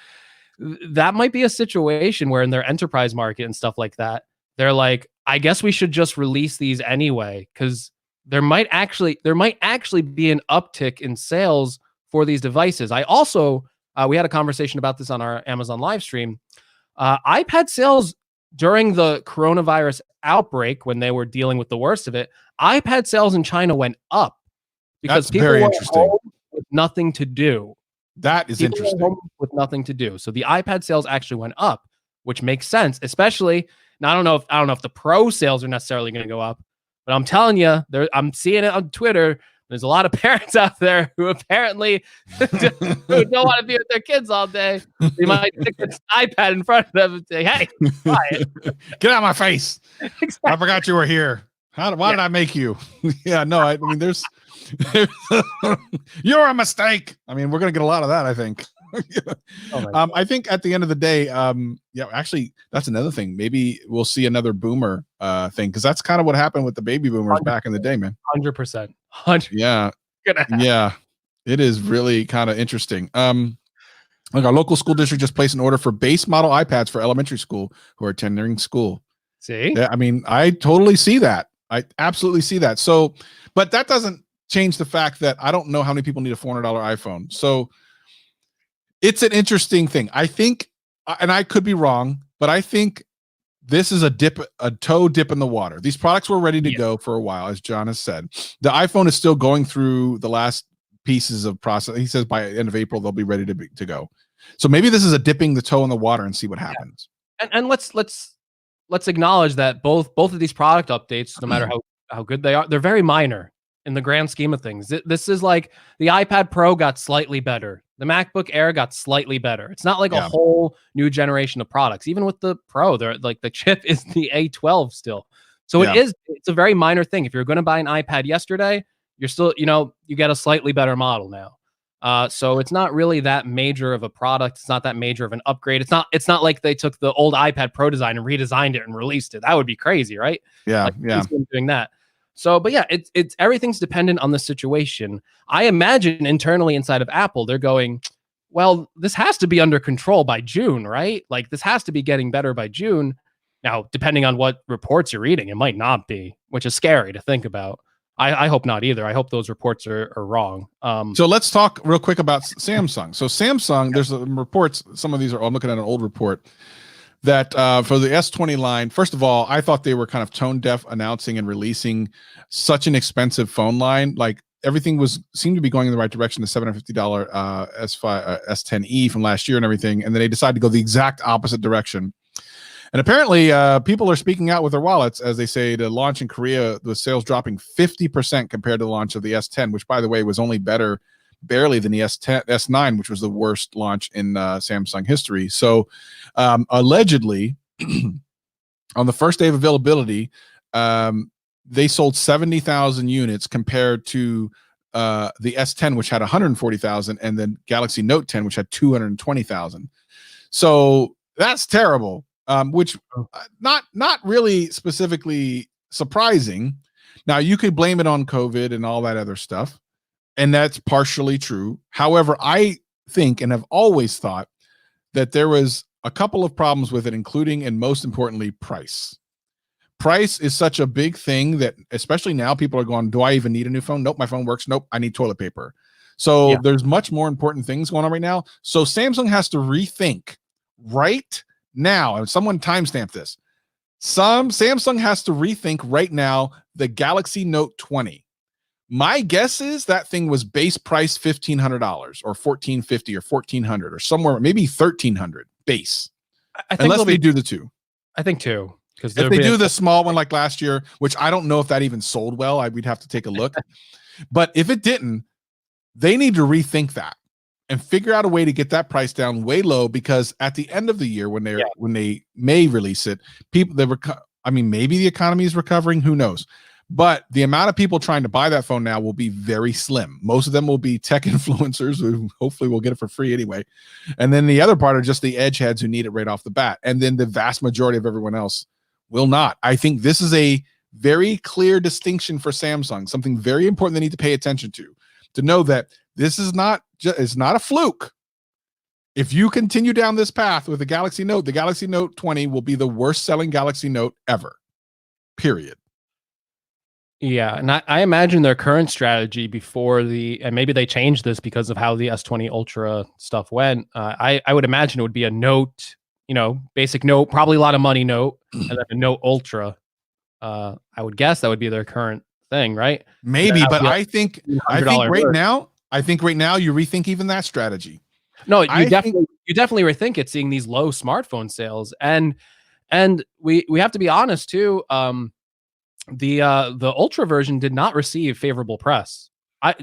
that might be a situation where in their enterprise market and stuff like that, they're like, I guess we should just release these anyway, because there might actually be an uptick in sales for these devices. I also, we had a conversation about this on our Amazon live stream. iPad sales during the coronavirus outbreak, when they were dealing with the worst of it, iPad sales in China went up because people were home with nothing to do. That is interesting. With nothing to do. So the iPad sales actually went up, which makes sense, especially now. I don't know if the Pro sales are necessarily going to go up, but I'm telling you, I'm seeing it on Twitter. There's a lot of parents out there who apparently who don't want to be with their kids all day. They might stick this iPad in front of them and say, "Hey, buy it. Get out of my face! Exactly. I forgot you were here. Why did I make you?" Yeah, no, I mean, there's you're a mistake. I mean, we're gonna get a lot of that, I think. I think at the end of the day, actually, that's another thing. Maybe we'll see another boomer thing, because that's kind of what happened with the baby boomers 100%. Back in the day, man. 100%. Yeah, it is really kind of interesting. Like our local school district just placed an order for base model iPads for elementary school who are attending school. See, yeah, I mean, I totally see that. I absolutely see that. So, but that doesn't change the fact that I don't know how many people need a $400 iPhone. So it's an interesting thing. I think, and I could be wrong, but I think this is a toe dip in the water. These products were ready to go for a while, as John has said. The iPhone is still going through the last pieces of process. He says by the end of April they'll be ready to go. So maybe this is a dipping the toe in the water and see what happens. And let's acknowledge that both of these product updates, no matter how good they are, they're very minor in the grand scheme of things. This is like the iPad Pro got slightly better. The MacBook Air got slightly better. It's not like a whole new generation of products. Even with the Pro, they're like the chip is the A12 still. So it's a very minor thing. If you're going to buy an iPad yesterday, you're still, you get a slightly better model now. So it's not really that major of a product. It's not that major of an upgrade. It's not like they took the old iPad Pro design and redesigned it and released it. That would be crazy, right? Yeah, doing that. So, but yeah, it's everything's dependent on the situation. I imagine internally inside of Apple, they're going, well, this has to be under control by June, right? Like this has to be getting better by June. Now, depending on what reports you're reading, it might not be, which is scary to think about. I hope not either. I hope those reports are wrong. So let's talk real quick about Samsung. So Samsung, there's reports. Some of these are, I'm looking at an old report that for the S20 line, first of all, I thought they were kind of tone deaf announcing and releasing such an expensive phone line. Like everything seemed to be going in the right direction, the $750 S10e from last year and everything. And then they decided to go the exact opposite direction. And apparently people are speaking out with their wallets as they say the launch in Korea, the sales dropping 50% compared to the launch of the S10, which by the way was only barely than the S9, which was the worst launch in Samsung history. So allegedly on the first day of availability, they sold 70,000 units compared to the S10, which had 140,000, and then Galaxy Note 10, which had 220,000. So that's terrible. Which not really specifically surprising. Now you could blame it on COVID and all that other stuff, and that's partially true. However, I think and have always thought that there was a couple of problems with it, including and most importantly, price. Price is such a big thing that especially now people are going, do I even need a new phone? Nope, my phone works. Nope, I need toilet paper. So there's much more important things going on right now. So Samsung has to rethink right now, and someone timestamp this. Samsung has to rethink right now the Galaxy Note 20. My guess is that thing was base price $1,500 or $1,450 or $1,400 or somewhere, maybe $1,300 base. I think unless they do the two. I think two. Because if they do the small one like last year, which I don't know if that even sold well, we'd have to take a look. But if it didn't, they need to rethink that and figure out a way to get that price down way low, because at the end of the year when they may release it, maybe the economy is recovering, who knows, but the amount of people trying to buy that phone now will be very slim. Most of them will be tech influencers who hopefully will get it for free anyway, and then the other part are just the edge heads who need it right off the bat, and then the vast majority of everyone else will not. I think this is a very clear distinction for Samsung, something very important they need to pay attention to know that this is not a fluke. If you continue down this path with the Galaxy Note 20 will be the worst selling Galaxy Note ever, period. Yeah, and I imagine their current strategy before and maybe they changed this because of how the S20 Ultra stuff went. I would imagine it would be a Note, basic Note, probably a lot of money Note, and then a Note Ultra. I would guess that would be their current thing, right? Maybe, but I think right now you rethink even that strategy. No, you definitely rethink it, seeing these low smartphone sales, and we have to be honest too. The Ultra version did not receive favorable press.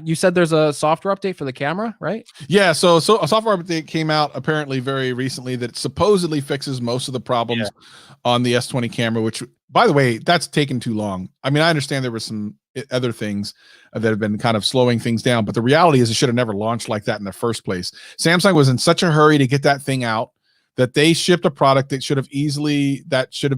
You said there's a software update for the camera, right? Yeah, so a software update came out apparently very recently that supposedly fixes most of the problems on the S20 camera, which, by the way, that's taken too long. I mean, I understand there were some other things that have been kind of slowing things down, but the reality is it should have never launched like that in the first place. Samsung was in such a hurry to get that thing out that they shipped a product that should have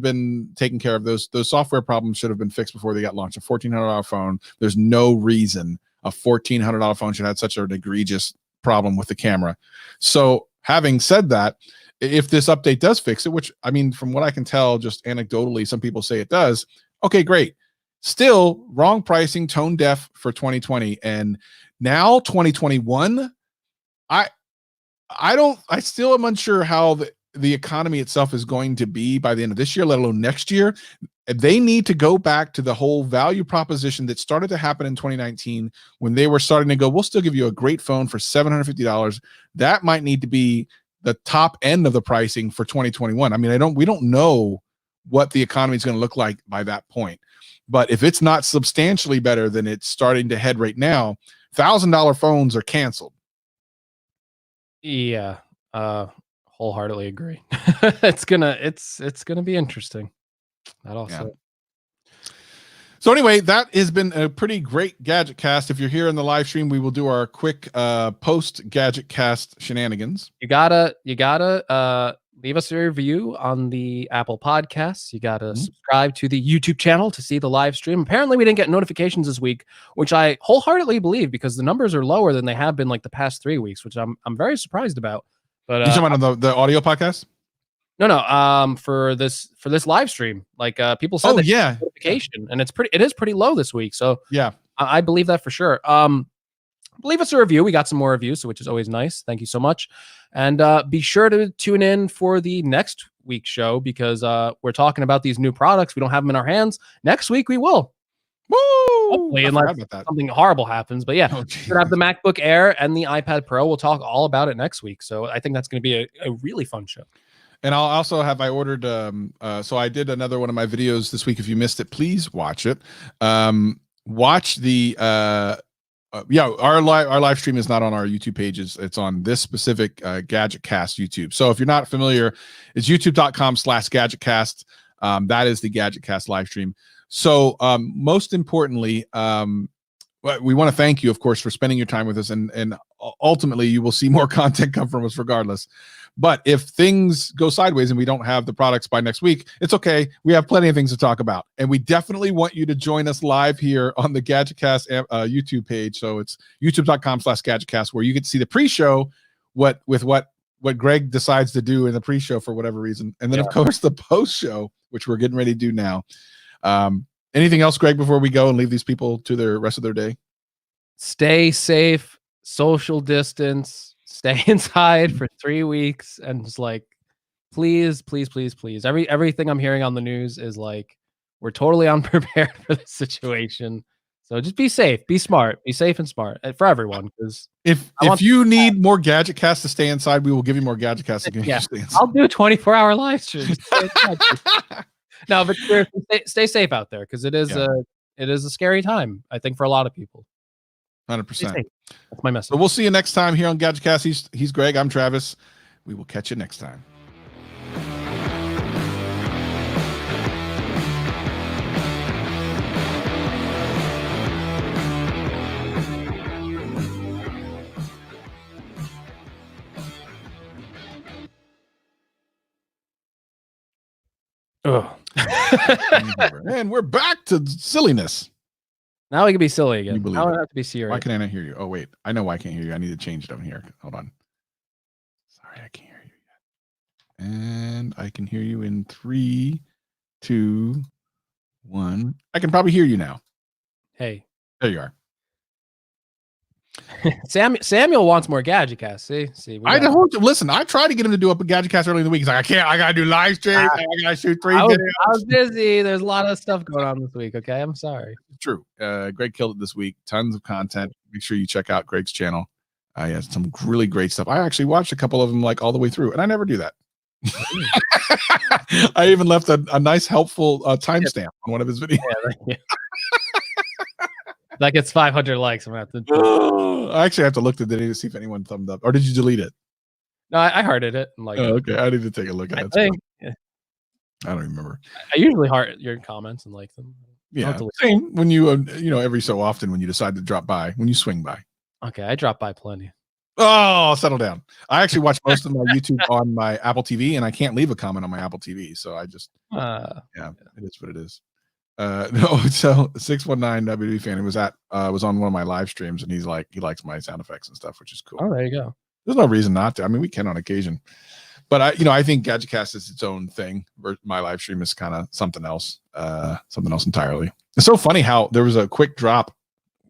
been taken care of. Those software problems should have been fixed before they got launched. A $1,400 phone, there's no reason a $1,400 phone should have such an egregious problem with the camera. So having said that, if this update does fix it, which I mean, from what I can tell, just anecdotally, some people say it does. Okay, great. Still wrong pricing, tone deaf for 2020. And now 2021, I still am unsure how the economy itself is going to be by the end of this year, let alone next year, they need to go back to the whole value proposition that started to happen in 2019 when they were starting to go, we'll still give you a great phone for $750. That might need to be the top end of the pricing for 2021. I mean, we don't know what the economy is going to look like by that point. But if it's not substantially better than it's starting to head right now, $1,000 phones are canceled. Yeah, wholeheartedly agree. It's gonna be interesting. That also. Yeah. So anyway, that has been a pretty great Gadget Cast. If you're here in the live stream, we will do our quick post Gadget Cast shenanigans. You gotta leave us a review on the Apple Podcasts. You gotta subscribe to the YouTube channel to see the live stream. Apparently, we didn't get notifications this week, which I wholeheartedly believe because the numbers are lower than they have been like the past 3 weeks, which I'm very surprised about. But you talking about the audio podcast? No. For this live stream, like people said, notification, and it is pretty low this week. So yeah, I believe that for sure. Leave us a review. We got some more reviews, which is always nice. Thank you so much. And be sure to tune in for the next week's show because we're talking about these new products. We don't have them in our hands. Next week we will. Woo! Hopefully, unless something horrible happens. But yeah, we're have the MacBook Air and the iPad Pro. We'll talk all about it next week. So I think that's going to be a really fun show. And I'll also I ordered, so I did another one of my videos this week. If you missed it, please watch it. Watch the, our live stream is not on our YouTube pages. It's on this specific GadgetCast YouTube. So if you're not familiar, it's youtube.com/GadgetCast. That is the GadgetCast live stream. So most importantly, we want to thank you, of course, for spending your time with us. And ultimately, you will see more content come from us regardless. But if things go sideways and we don't have the products by next week, it's okay. We have plenty of things to talk about. And we definitely want you to join us live here on the GadgetCast YouTube page. So it's youtube.com/GadgetCast, where you get to see the pre-show, what Greg decides to do in the pre-show for whatever reason. And then, of course, the post-show, which we're getting ready to do now. Anything else, Greg, before we go and leave these people to the rest of their day? Stay safe, social distance, stay inside for 3 weeks, and just like, please. Everything I'm hearing on the news is like, we're totally unprepared for this situation. So just be safe, be smart, be safe and smart for everyone. Because if you need more GadgetCast to stay inside, we will give you more GadgetCast to give you stay inside. I'll do a 24-hour live stream. No, but seriously, stay safe out there because it is a scary time, I think, for a lot of people. 100%. That's my message. So we'll see you next time here on GadgetCast. He's Greg. I'm Travis. We will catch you next time. And we're back to silliness. Now we can be silly again. I don't have to be serious. Why can I not hear you? Oh, wait. I know why I can't hear you. I need to change it over here. Hold on. Sorry, I can't hear you yet. And I can hear you in 3, 2, 1. I can probably hear you now. Hey. There you are. Samuel wants more GadgetCast. See. Listen, I tried to get him to do up a GadgetCast early in the week. He's like, I can't. I gotta do live stream. I gotta shoot 3 videos. I was busy. There's a lot of stuff going on this week. Okay, I'm sorry. True. Greg killed it this week. Tons of content. Make sure you check out Greg's channel. He has some really great stuff. I actually watched a couple of them like all the way through, and I never do that. I even left a nice, helpful timestamp on one of his videos. Yeah. That gets 500 likes. I'm gonna have to. I actually have to look to see if anyone thumbed up, or did you delete it? No, I hearted it. And like, okay, I need to take a look at it. I don't remember. I usually heart your comments and like them. Yeah, same when you every so often when you decide to drop by, when you swing by. Okay, I drop by plenty. Oh, settle down. I actually watch most of my YouTube on my Apple TV, and I can't leave a comment on my Apple TV, so I just it is what it is. No, so 619 WB fan was on one of my live streams, and he's like, he likes my sound effects and stuff, which is cool. Oh, there you go. There's no reason not to. I mean, we can on occasion, but I think GadgetCast is its own thing. My live stream is kind of something else entirely. It's so funny how there was a quick drop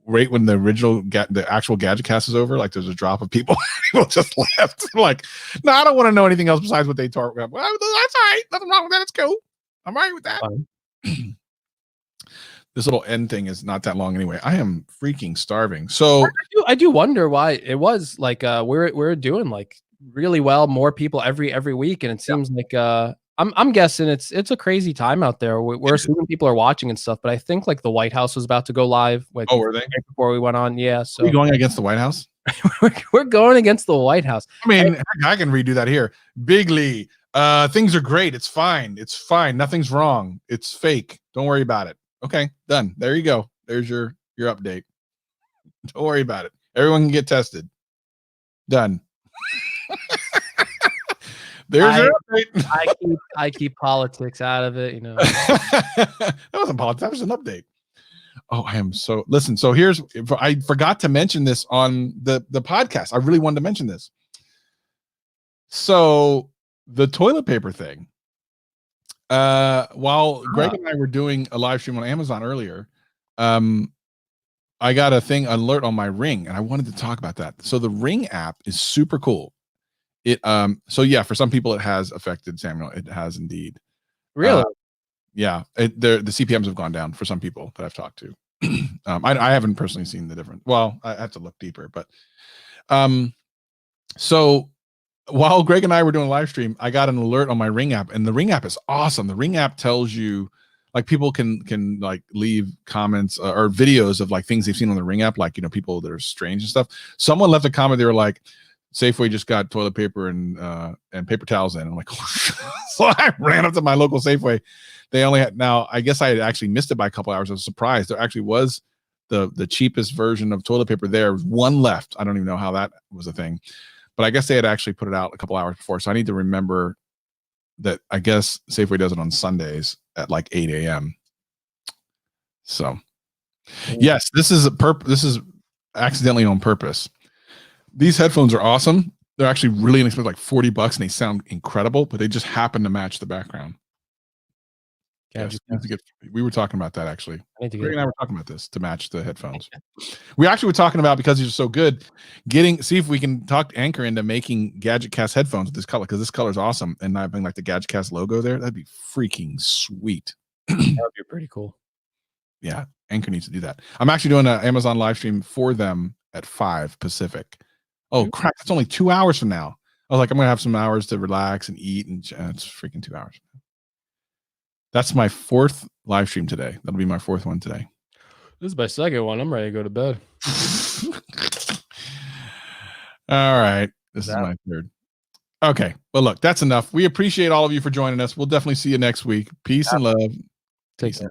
right when the original the actual GadgetCast is over, like there's a drop of people, people just left. I'm like, no, I don't want to know anything else besides what they talk about. Well, that's all right. Nothing wrong with that. Let's go. I'm right with that. This little end thing is not that long anyway. I am freaking starving. So I do wonder why it was like we're doing like really well, more people every week, and it seems like I'm guessing it's a crazy time out there. We're assuming people are watching and stuff, but I think like the White House was about to go live. Like, were they? right before we went on? Yeah. So are we going against the White House? we're going against the White House. I mean, I can redo that here. Bigly, things are great. It's fine. It's fine. Nothing's wrong. It's fake. Don't worry about it. Okay, done. There you go. There's your update. Don't worry about it. Everyone can get tested. Done. There's your update. I keep politics out of it, you know. That wasn't politics. That was an update. Oh, I am so listen. So here's I forgot to mention this on the podcast. I really wanted to mention this. So the toilet paper thing. While Greg and I were doing a live stream on Amazon earlier, I got a thing alert on my Ring, and I wanted to talk about that. So the Ring app is super cool. It so yeah, for some people it has affected, Samuel. It has indeed. Really? Yeah, the CPMs have gone down for some people that I've talked to. I haven't personally seen the difference. Well, I have to look deeper, but so while Greg and I were doing a live stream, I got an alert on my Ring app, and the Ring app is awesome. The Ring app tells you, like, people can like leave comments or videos of like things they've seen on the Ring app, like, you know, people that are strange and stuff. Someone left a comment. They were like, Safeway just got toilet paper and paper towels in. I'm like, so I ran up to my local Safeway. They only had, now I guess I had actually missed it by a couple hours. I was surprised. There actually was the cheapest version of toilet paper. There was one left. I don't even know how that was a thing, but I guess they had actually put it out a couple hours before. So I need to remember that I guess Safeway does it on Sundays at like 8 a.m. So yes, this is this is accidentally on purpose. These headphones are awesome. They're actually really inexpensive, like $40, and they sound incredible, but they just happen to match the background. Yes, we were talking about that actually. Greg and I were talking about this to match the headphones. We actually were talking about, because these are so good, see if we can talk Anchor into making GadgetCast headphones with this color, because this color is awesome, and having like the GadgetCast logo there, that'd be freaking sweet. That would be pretty cool. Yeah, Anchor needs to do that. I'm actually doing an Amazon live stream for them at 5 Pacific. Oh crap! It's only 2 hours from now. I was like, I'm gonna have some hours to relax and eat, and it's freaking 2 hours. That's my 4th live stream today. That'll be my 4th one today. This is my 2nd one. I'm ready to go to bed. All right, this is my 3rd. Okay, well, look, that's enough. We appreciate all of you for joining us. We'll definitely see you next week. Peace and love. Take care.